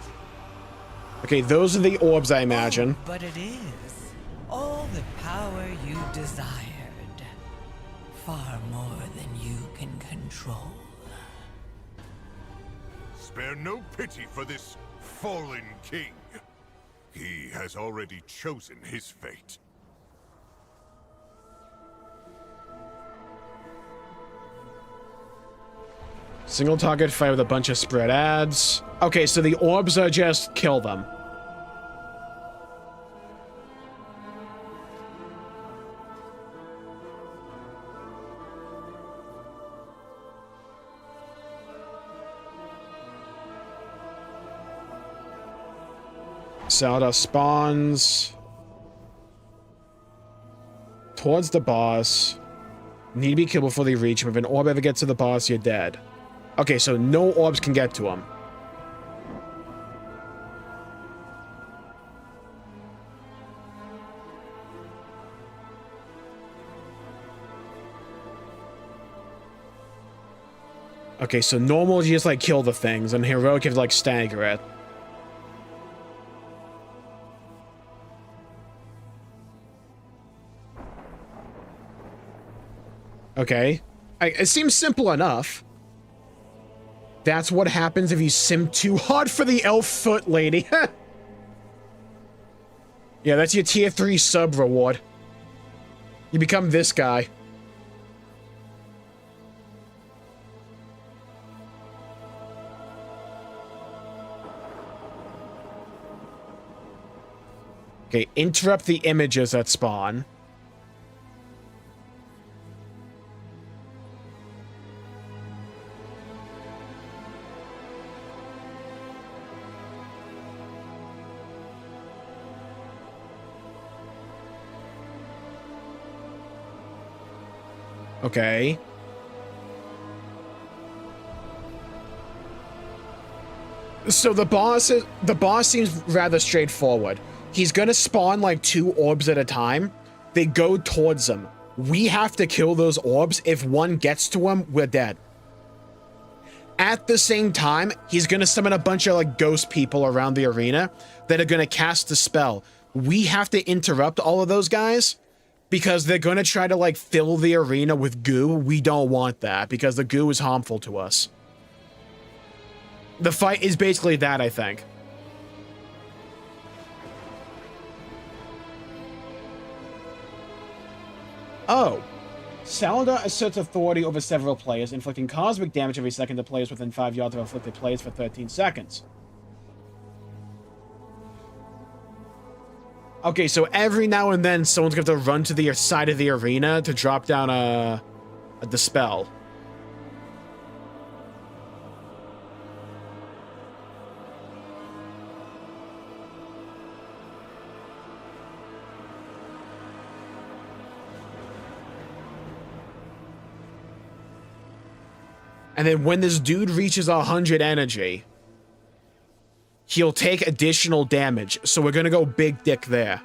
Okay, those are the orbs, I imagine. Oh, but it is. All the power you desired. Far more than you can control. Spare no pity for this fallen king. He has already chosen his fate. Single target fight with a bunch of spread ads. Okay, so the orbs are just kill them. Saladar spawns towards the boss. Need to be killed before they reach him. If an orb ever gets to the boss, you're dead. Okay, so no orbs can get to him. Okay, so normal, you just, like, kill the things, and heroic, you have to, like, stagger it. Okay. It seems simple enough. That's what happens if you sim too hard for the elf foot lady. Yeah, that's your tier 3 sub reward. You become this guy. Okay, interrupt the images that spawn. Okay. So the boss seems rather straightforward. He's gonna spawn like 2 orbs at a time. They go towards him. We have to kill those orbs. If one gets to him, we're dead. At the same time, he's gonna summon a bunch of like ghost people around the arena that are gonna cast the spell. We have to interrupt all of those guys because they're gonna try to like fill the arena with goo. We don't want that because the goo is harmful to us. The fight is basically that, I think. Oh. Saladar asserts authority over several players, inflicting cosmic damage every second to players within 5 yards of afflicted players for 13 seconds. Okay, so every now and then someone's going to have to run to the side of the arena to drop down a dispel. And then when this dude reaches 100 energy, he'll take additional damage. So we're going to go big dick there.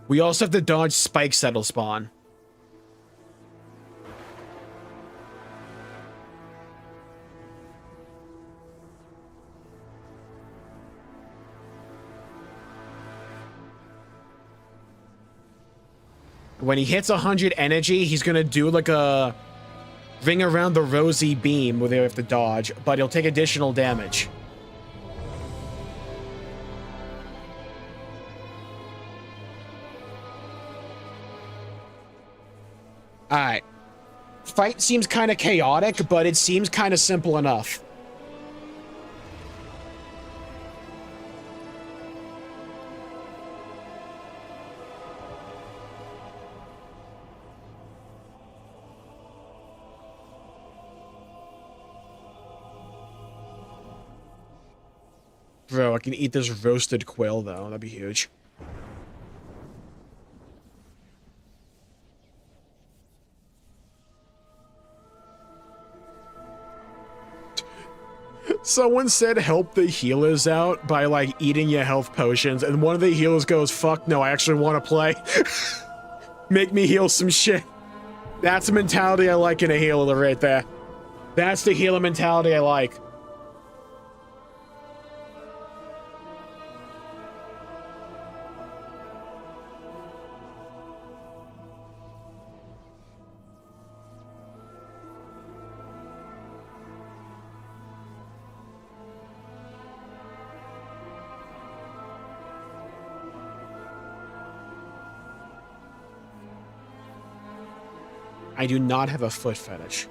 We also have to dodge spike settle spawn. When he hits 100 energy, he's gonna do like a ring around the rosy beam where they have to dodge, but he'll take additional damage. Alright. Fight seems kind of chaotic, but it seems kind of simple enough. Bro, I can eat this roasted quail, though. That'd be huge. Someone said help the healers out by, like, eating your health potions, and one of the healers goes, fuck no, I actually want to play. Make me heal some shit. That's the mentality I like in a healer right there. That's the healer mentality I like. I do not have a foot fetish.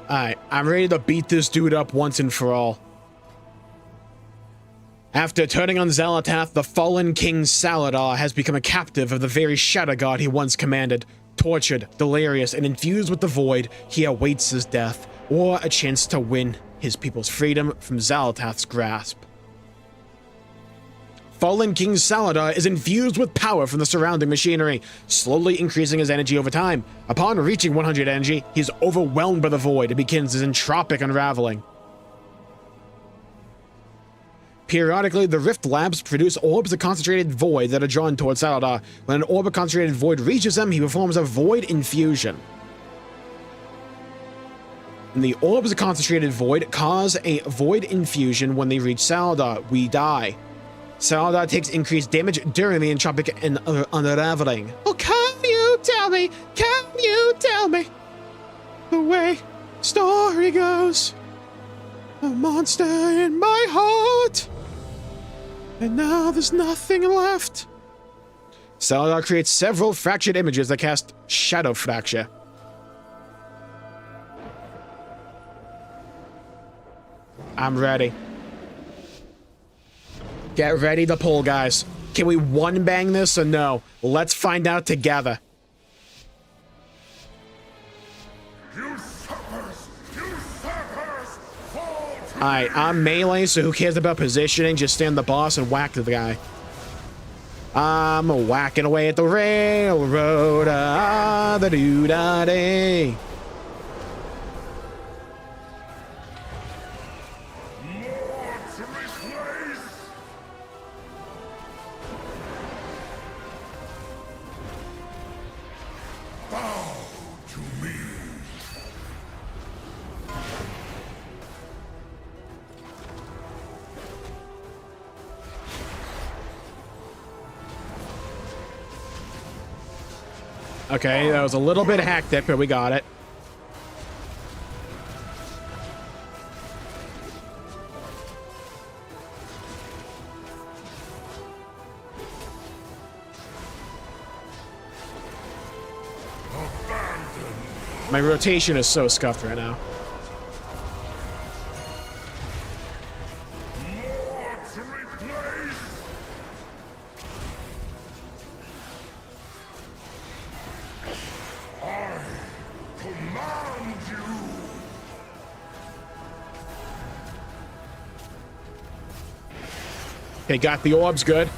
Alright, I'm ready to beat this dude up once and for all. After turning on Xal'atath, the fallen King Saladar has become a captive of the very Shadow God he once commanded. Tortured, delirious, and infused with the void, he awaits his death, or a chance to win his people's freedom from Xal'atath's grasp. Fallen King Saladar is infused with power from the surrounding machinery, slowly increasing his energy over time. Upon reaching 100 energy, he is overwhelmed by the void and begins his entropic unraveling. Periodically, the Rift Labs produce orbs of concentrated void that are drawn towards Saladar. When an orb of concentrated void reaches him, he performs a void infusion. And the orbs of concentrated void cause a void infusion when they reach Saladar. We die. Saladar takes increased damage during the entropic unraveling. Oh, can you tell me? Can you tell me the way story goes? A monster in my heart, and now there's nothing left. Saladar creates several fractured images that cast Shadow Fracture. I'm ready. Get ready to pull, guys. Can we one-bang this or no? Let's find out together. Alright, I'm melee, so who cares about positioning? Just stand the boss and whack the guy. I'm whacking away at the railroad. Da-doo-da-dee. Okay, that was a little bit hectic, but we got it. My rotation is so scuffed right now. Okay, got the orbs, good.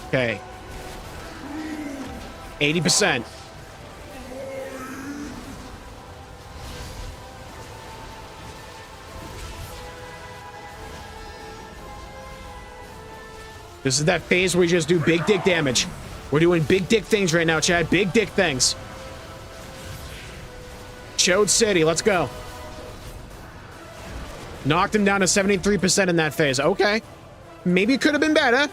Okay. 80%. This is that phase where we just do big dick damage. We're doing big dick things right now, Chad. Big dick things. Chode City, let's go. Knocked him down to 73% in that phase. Okay. Maybe it could have been better.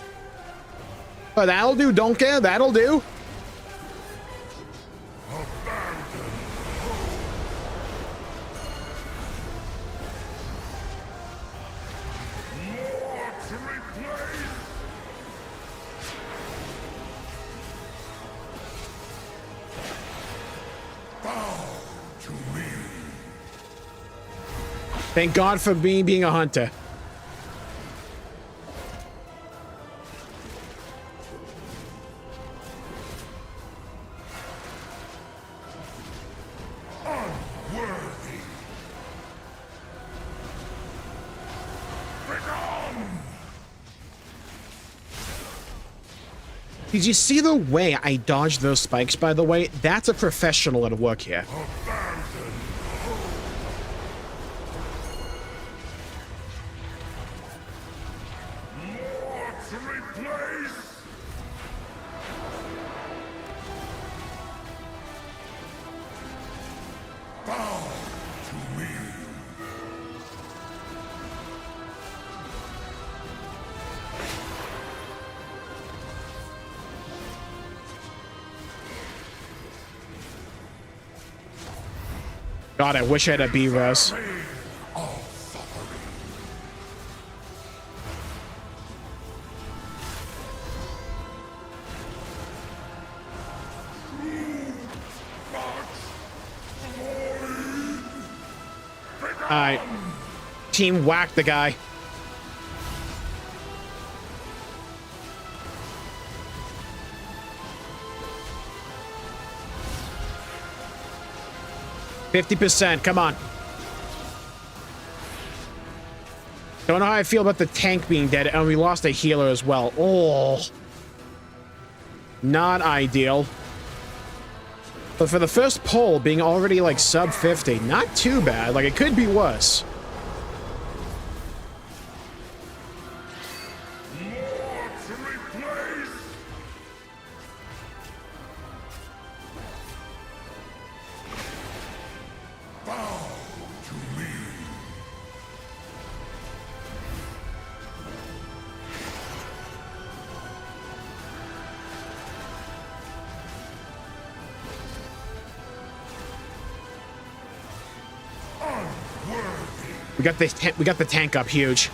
But that'll do, don't care. That'll do. Thank God for me being a hunter. Did you see the way I dodged those spikes, by the way? That's a professional at work here. God, I wish I had a B-Res. Alright. Team whack the guy. %, come on. Don't know how I feel about the tank being dead, and we lost a healer as well. Oh. Not ideal. But for the first poll being already like sub 50, not too bad. Like, it could be worse. We got the tank up huge.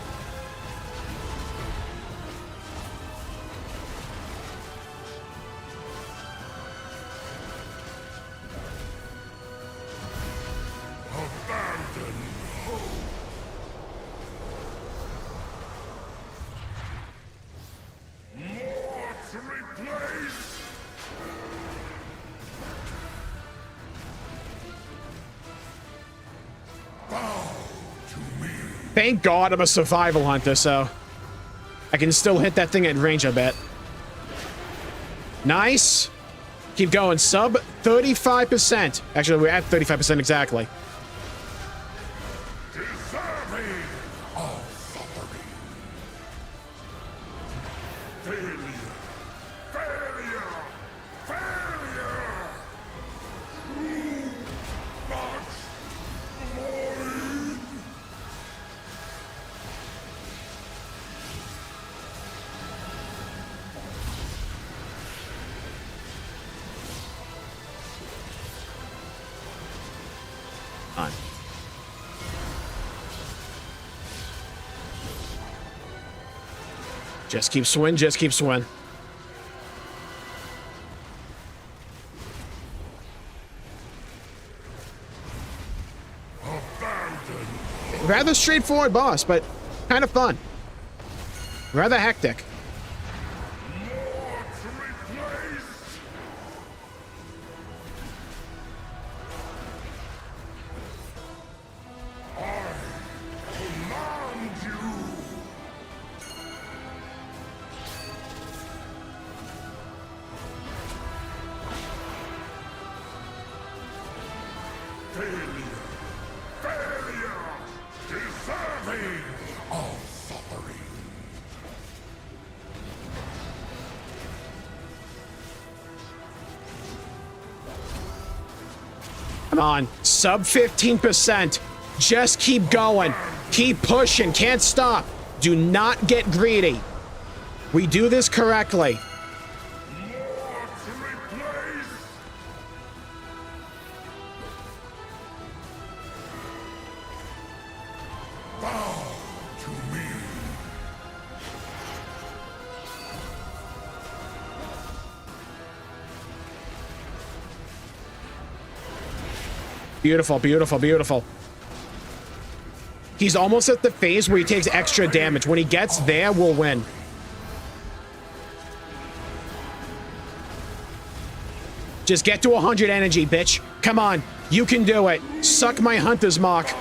Thank God I'm a survival hunter, so I can still hit that thing at range a bit. Nice. Keep going. Sub 35%. Actually, we're at 35% exactly. Just keep swing, just keep swing. Rather straightforward boss, but kind of fun. Rather hectic. Come on, sub 15%. Just keep going. Keep pushing. Can't stop. Do not get greedy. We do this correctly. Beautiful, beautiful, beautiful. He's almost at the phase where he takes extra damage. When he gets there, we'll win. Just get to 100 energy, bitch. Come on. You can do it. Suck my hunter's mark.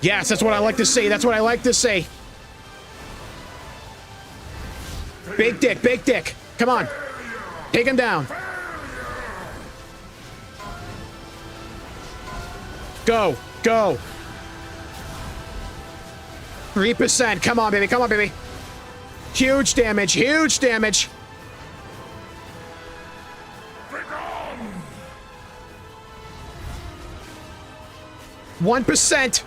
Yes, that's what I like to see. That's what I like to see. Big dick, big dick. Come on. Take him down. Go, go. 3%. Come on, baby. Come on, baby. Huge damage. Huge damage. Begone! 1%.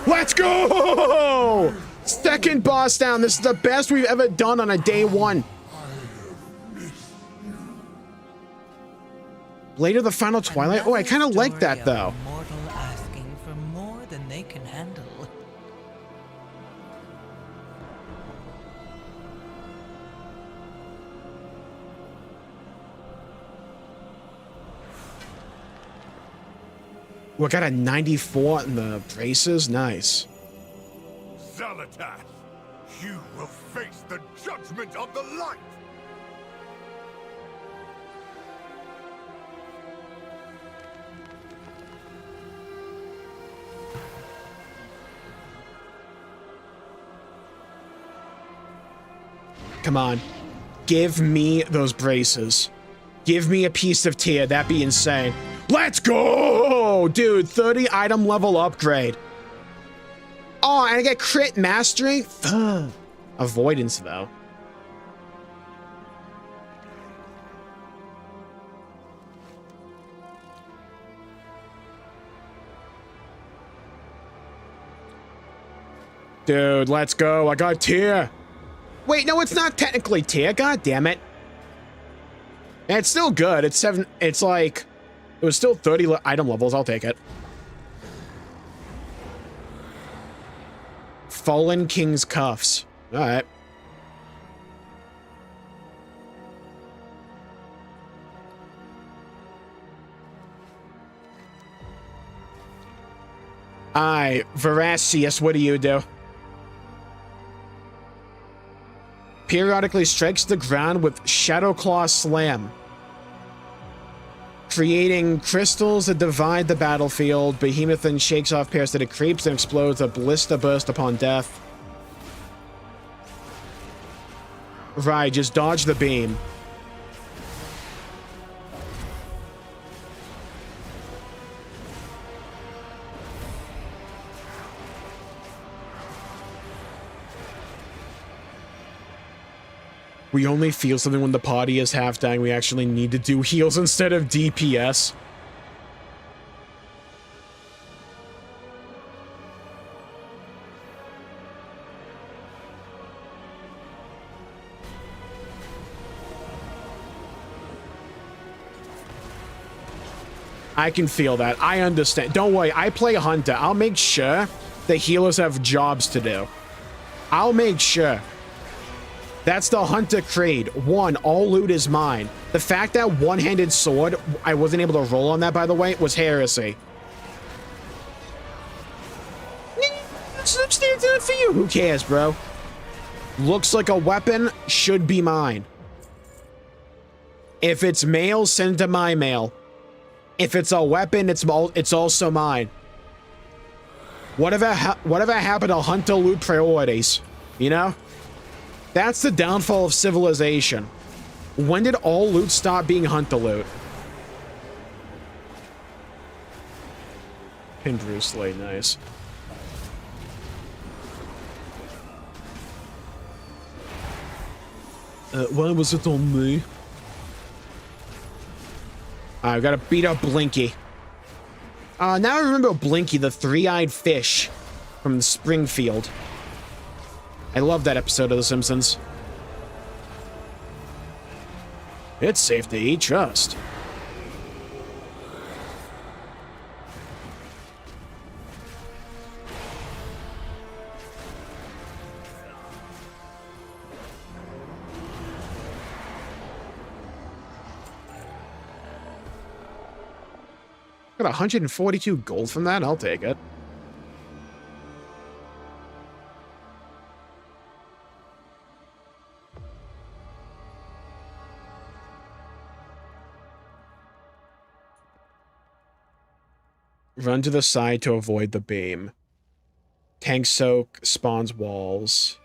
Let's go! Second boss down. This is the best we've ever done on a day one. Later, the final twilight. Oh, I kind of like that though. Mortal asking for more than they can handle. We got a 94 in the braces. Nice. Xalatath, you will face the judgment of the light! Come on. Give me those braces. Give me a piece of tear. That'd be insane. Let's go! Dude, 30 item level upgrade. Oh, and I get crit mastery? Avoidance, though. Dude, let's go. I got tear. Wait, no, it's not technically tier. God damn it. And it's still good. It's 7. It's like, it was still 30 item levels. I'll take it. Fallen King's Cuffs. All right. Aye, Veracious, what do you do? Periodically strikes the ground with Shadowclaw Slam, creating crystals that divide the battlefield. Behemoth then shakes off parasitic creeps and explodes a ballista burst upon death. Right, just dodge the beam. We only feel something when the party is half dying. We actually need to do heals instead of DPS. I can feel that. I understand. Don't worry. I play Hunter. I'll make sure the healers have jobs to do. I'll make sure. That's the Hunter creed. 1, all loot is mine. The fact that one-handed sword, I wasn't able to roll on that, by the way, was heresy. For you. Who cares, bro? Looks like a weapon, should be mine. If it's mail, send it to my mail. If it's a weapon, it's also mine. Whatever happened to Hunter loot priorities, you know? That's the downfall of civilization. When did all loot stop being Hunter loot? Pin Bruce Lee, nice. Why was it on me? Alright, we gotta beat up Blinky. Now I remember Blinky, the three-eyed fish. from Springfield. I love that episode of The Simpsons. It's safe to eat, trust. Got 142 gold from that? I'll take it. Run to the side to avoid the beam. Tank soak spawns walls.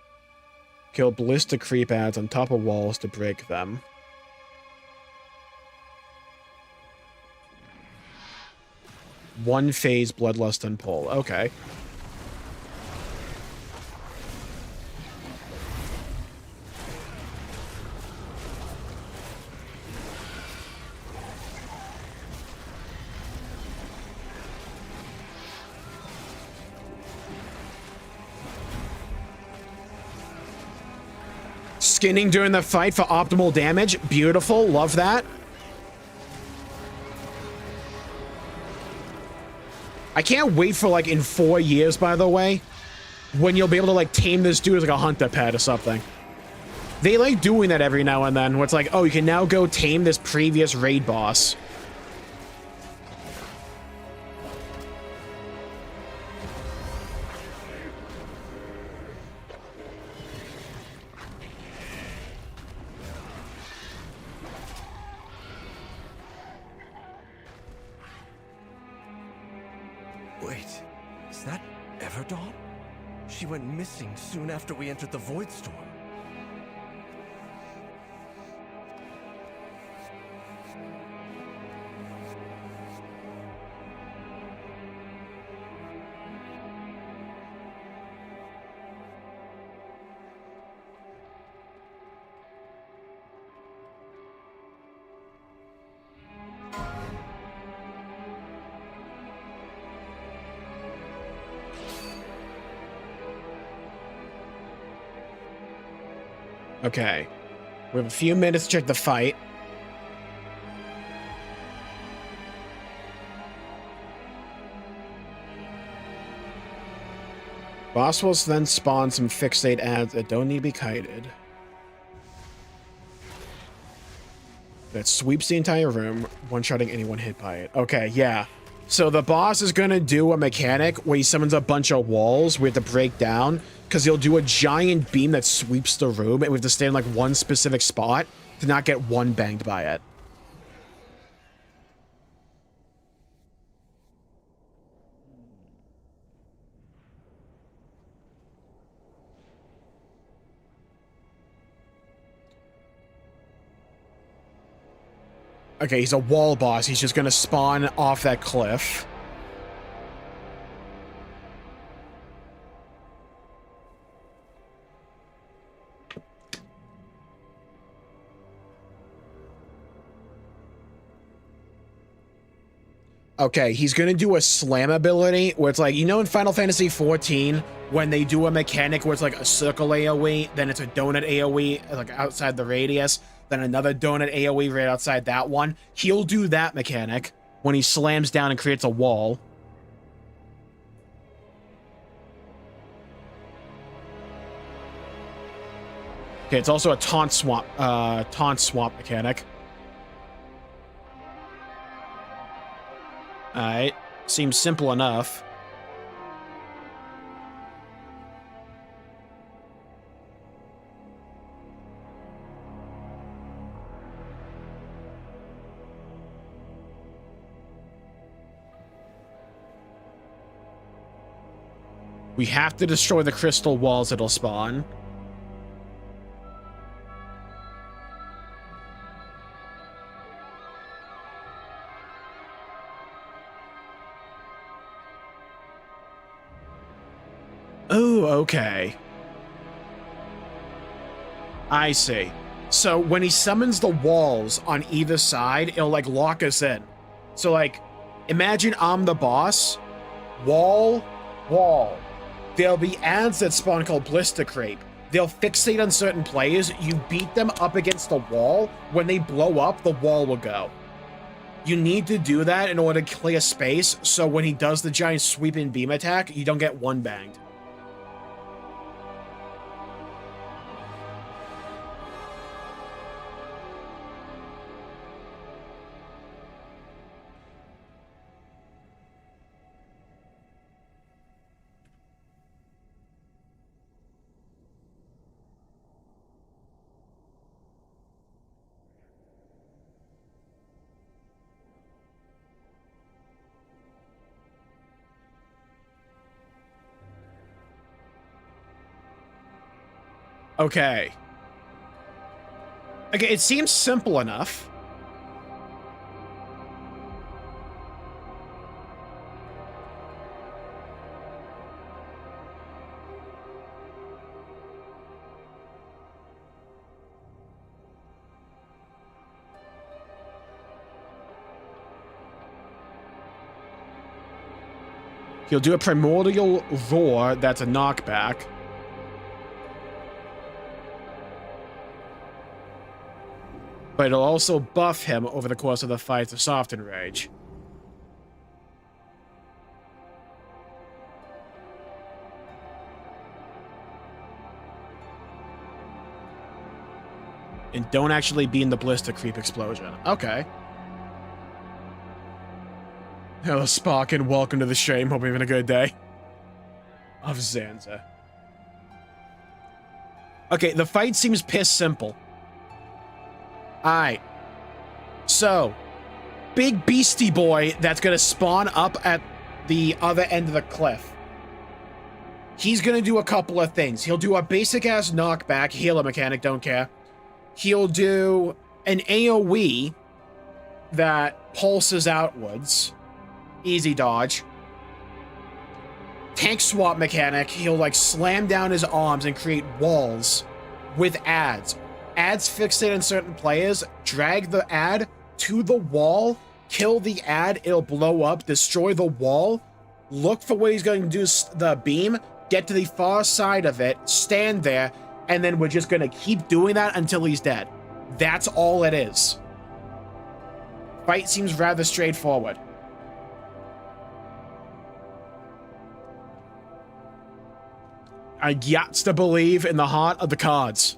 Kill ballista creep ads on top of walls to break them. One phase bloodlust and pull. Okay. Skinning during the fight for optimal damage. Beautiful. Love that. I can't wait for, like, in 4 years, by the way, when you'll be able to, like, tame this dude as, like, a hunter pet or something. They like doing that every now and then, where it's like, oh, you can now go tame this previous raid boss. Wait, is that Everdawn? She went missing soon after we entered the Void Storm. Okay. We have a few minutes to check the fight. Boss will then spawn some fixate ads that don't need to be kited. That sweeps the entire room, one-shotting anyone hit by it. Okay, yeah. So the boss is gonna do a mechanic where he summons a bunch of walls we have to break down, because he'll do a giant beam that sweeps the room, and we have to stay in like one specific spot to not get one banged by it. Okay, he's a wall boss. He's just gonna spawn off that cliff. Okay, he's gonna do a slam ability where it's like, you know in Final Fantasy XIV, when they do a mechanic where it's like a circle AoE, then it's a donut AoE, like outside the radius, then another donut AoE right outside that one. He'll do that mechanic when he slams down and creates a wall. Okay, it's also a taunt swap mechanic. Alright, seems simple enough. We have to destroy the crystal walls it'll spawn. Oh, okay. I see. So when he summons the walls on either side, it'll like lock us in. So like, imagine I'm the boss. Wall, wall. there'll be ads that spawn called Blister Creep. They'll fixate on certain players. You beat them up against the wall. When they blow up, the wall will go. You need to do that in order to clear space, so when he does the giant sweeping beam attack, you don't get one banged. Okay. Okay, it seems simple enough. He'll do a primordial roar that's a knockback. But it'll also buff him over the course of the fight to soften rage. And don't actually be in the Blister Creep explosion. Okay. Hello, Spark, and welcome to the stream. Hope you're having a good day. Of Zanza. Okay, the fight seems piss simple. Alright. So, big beastie boy that's gonna spawn up at the other end of the cliff. He's gonna do a couple of things. He'll do a basic-ass knockback, healer mechanic, don't care. He'll do an AoE that pulses outwards. Easy dodge. Tank swap mechanic, he'll like slam down his arms and create walls with ads. Ads fixate on certain players, drag the ad to the wall, kill the ad, it'll blow up, destroy the wall, look for what he's going to do, the beam, get to the far side of it, stand there, and then we're just going to keep doing that until he's dead. That's all it is. Fight seems rather straightforward. I got to believe in the heart of the cards.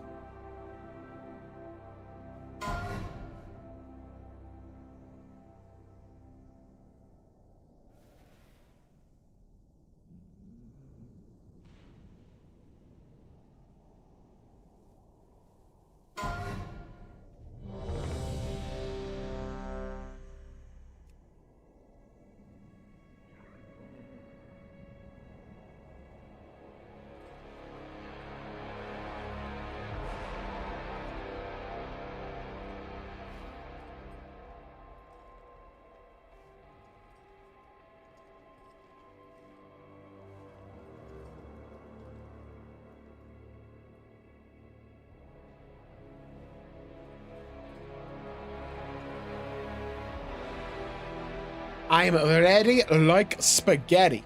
I'm ready like spaghetti.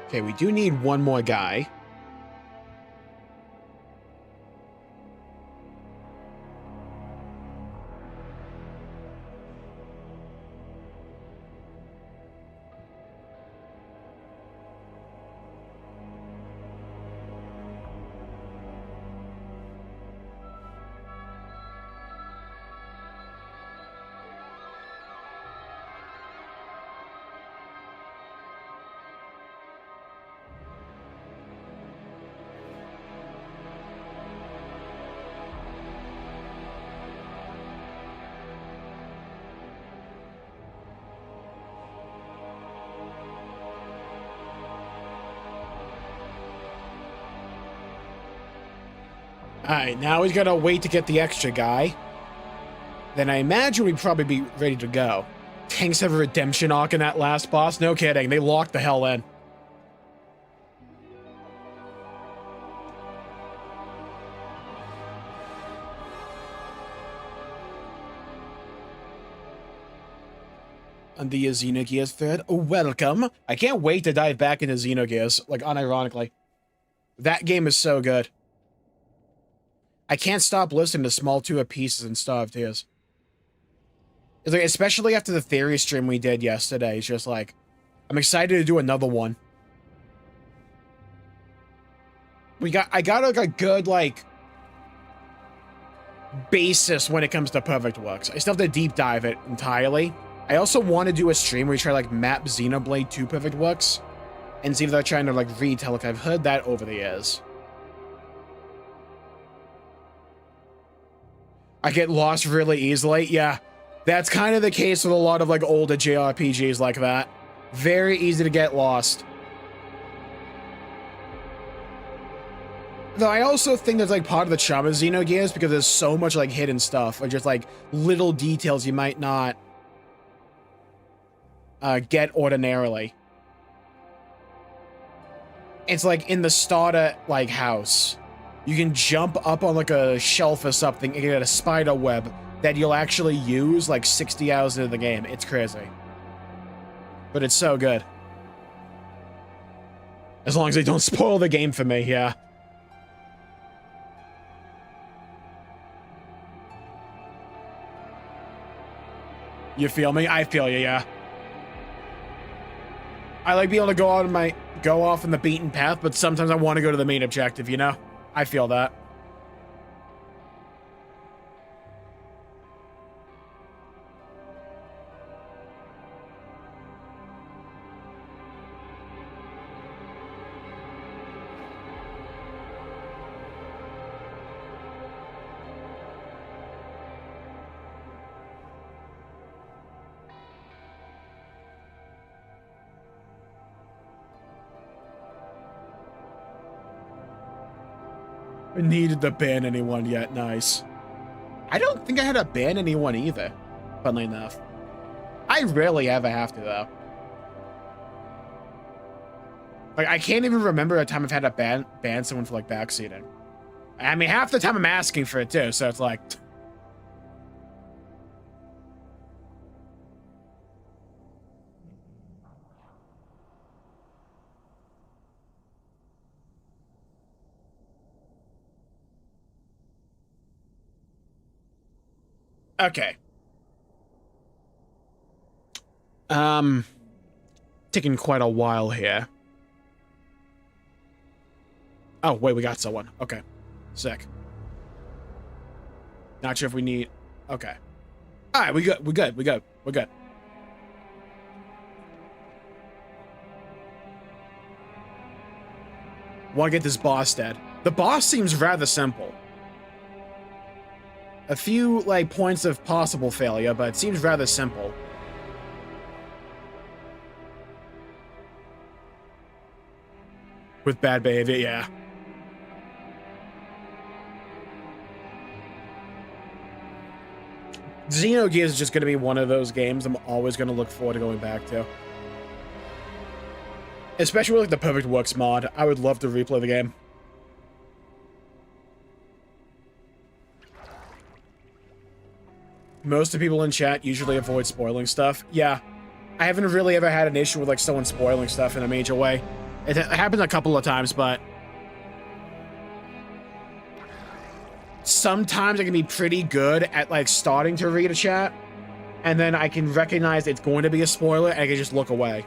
Okay, we do need one more guy. Alright, now he's gonna wait to get the extra guy. then I imagine we'd probably be ready to go. Tanks have a redemption arc in that last boss? No kidding, they locked the hell in. On the Xenogears thread, welcome. I can't wait to dive back into Xenogears, like unironically. That game is so good. I can't stop listening to Small 2 of Pieces and Star of Tears. It's like, especially after the theory stream we did yesterday, it's just like, I'm excited to do another one. I got like a good, like, basis when it comes to Perfect Works. I still have to deep dive it entirely. I also want to do a stream where we try like map Xenoblade 2 Perfect Works and see if they're trying to like retell. Like I've heard that over the years. I get lost really easily. Yeah, that's kind of the case with a lot of like older JRPGs like that. Very easy to get lost. Though I also think that's like part of the charm of Xenogears because there's so much like hidden stuff or just like little details you might not get ordinarily. It's like in the starter like house, you can jump up on like a shelf or something and get a spider web that you'll actually use like 60 hours into the game. It's crazy, but it's so good. As long as they don't spoil the game for me, yeah. You feel me? I feel you, yeah. I like being able to go off on the beaten path, but sometimes I want to go to the main objective, you know? I feel that. I needed to ban anyone yet. Nice. I don't think I had to ban anyone either, funnily enough. I rarely ever have to, though. Like, I can't even remember a time I've had to ban someone for, like, backseating. I mean, half the time I'm asking for it, too, so it's like... Okay. Taking quite a while here. Oh, wait, we got someone. Okay. Sick. Not sure if we need... Okay. Alright, we're good. Want to get this boss dead. The boss seems rather simple. A few, like, points of possible failure, but it seems rather simple. With bad behavior, yeah. Xenogears is just going to be one of those games I'm always going to look forward to going back to. Especially with, like, the Perfect Works mod. I would love to replay the game. Most of the people in chat usually avoid spoiling stuff. Yeah, I haven't really ever had an issue with like someone spoiling stuff in a major way. It happened a couple of times, but sometimes I can be pretty good at like starting to read a chat, and then I can recognize it's going to be a spoiler, and I can just look away.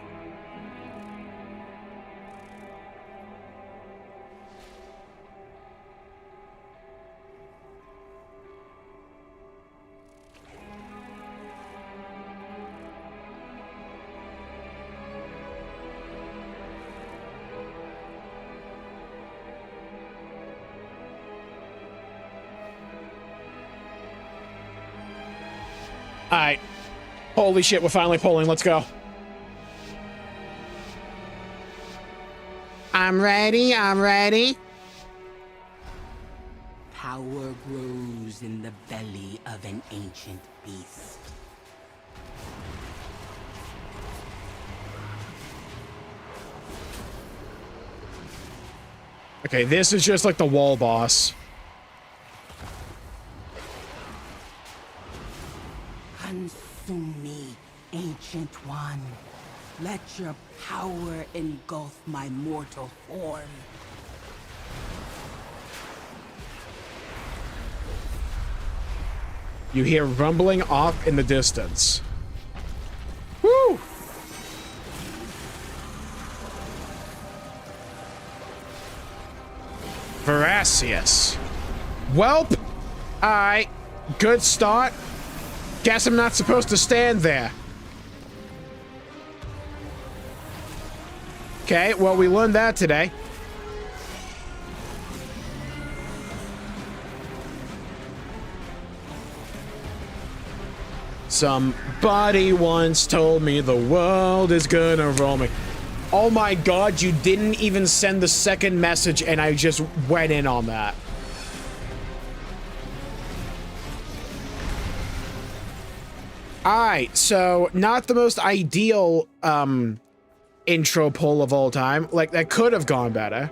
Alright. Holy shit, we're finally pulling. Let's go. I'm ready. Power grows in the belly of an ancient beast. Okay, this is just like the wall boss. Consume me, Ancient One. Let your power engulf my mortal form. You hear rumbling off in the distance. Woo! Veracious. Welp. Alright. Good start. Guess I'm not supposed to stand there. Okay, well, we learned that today. Somebody once told me the world is gonna roll me. Oh my god, you didn't even send the second message and I just went in on that. Alright, so not the most ideal intro poll of all time. Like, that could have gone better.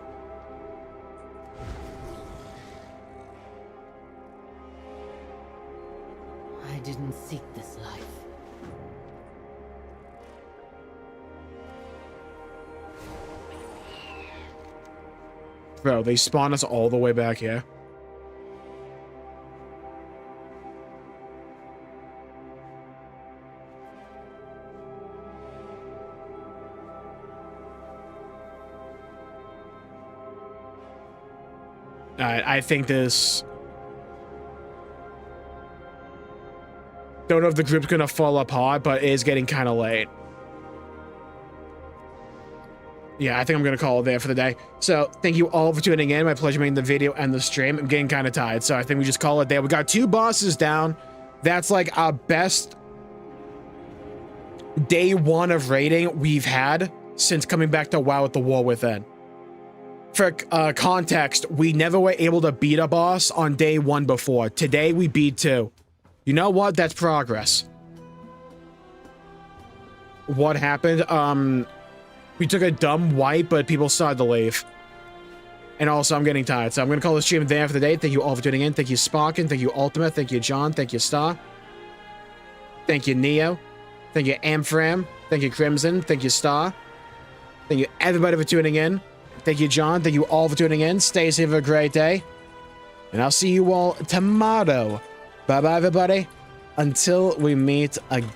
I didn't seek this life. Bro, they spawn us all the way back here. I think this... Don't know if the group's gonna fall apart, but it is getting kind of late. Yeah, I think I'm gonna call it there for the day. So, thank you all for tuning in. My pleasure making the video and the stream. I'm getting kind of tired, so I think we just call it there. We got 2 bosses down. That's like our best day 1 of raiding we've had since coming back to WoW with the War Within. For context, we never were able to beat a boss on day 1 before. Today, we beat 2. You know what? That's progress. What happened? We took a dumb wipe, but people started to leave. And also, I'm getting tired, so I'm going to call the stream there for the day. Thank you all for tuning in. Thank you, Sparkin. Thank you, Ultima. Thank you, John. Thank you, Star. Thank you, Neo. Thank you, Amfram. Thank you, Crimson. Thank you, Star. Thank you, everybody, for tuning in. Thank you, John. Thank you all for tuning in. Stay safe. Have a great day. And I'll see you all tomorrow. Bye-bye, everybody. Until we meet again.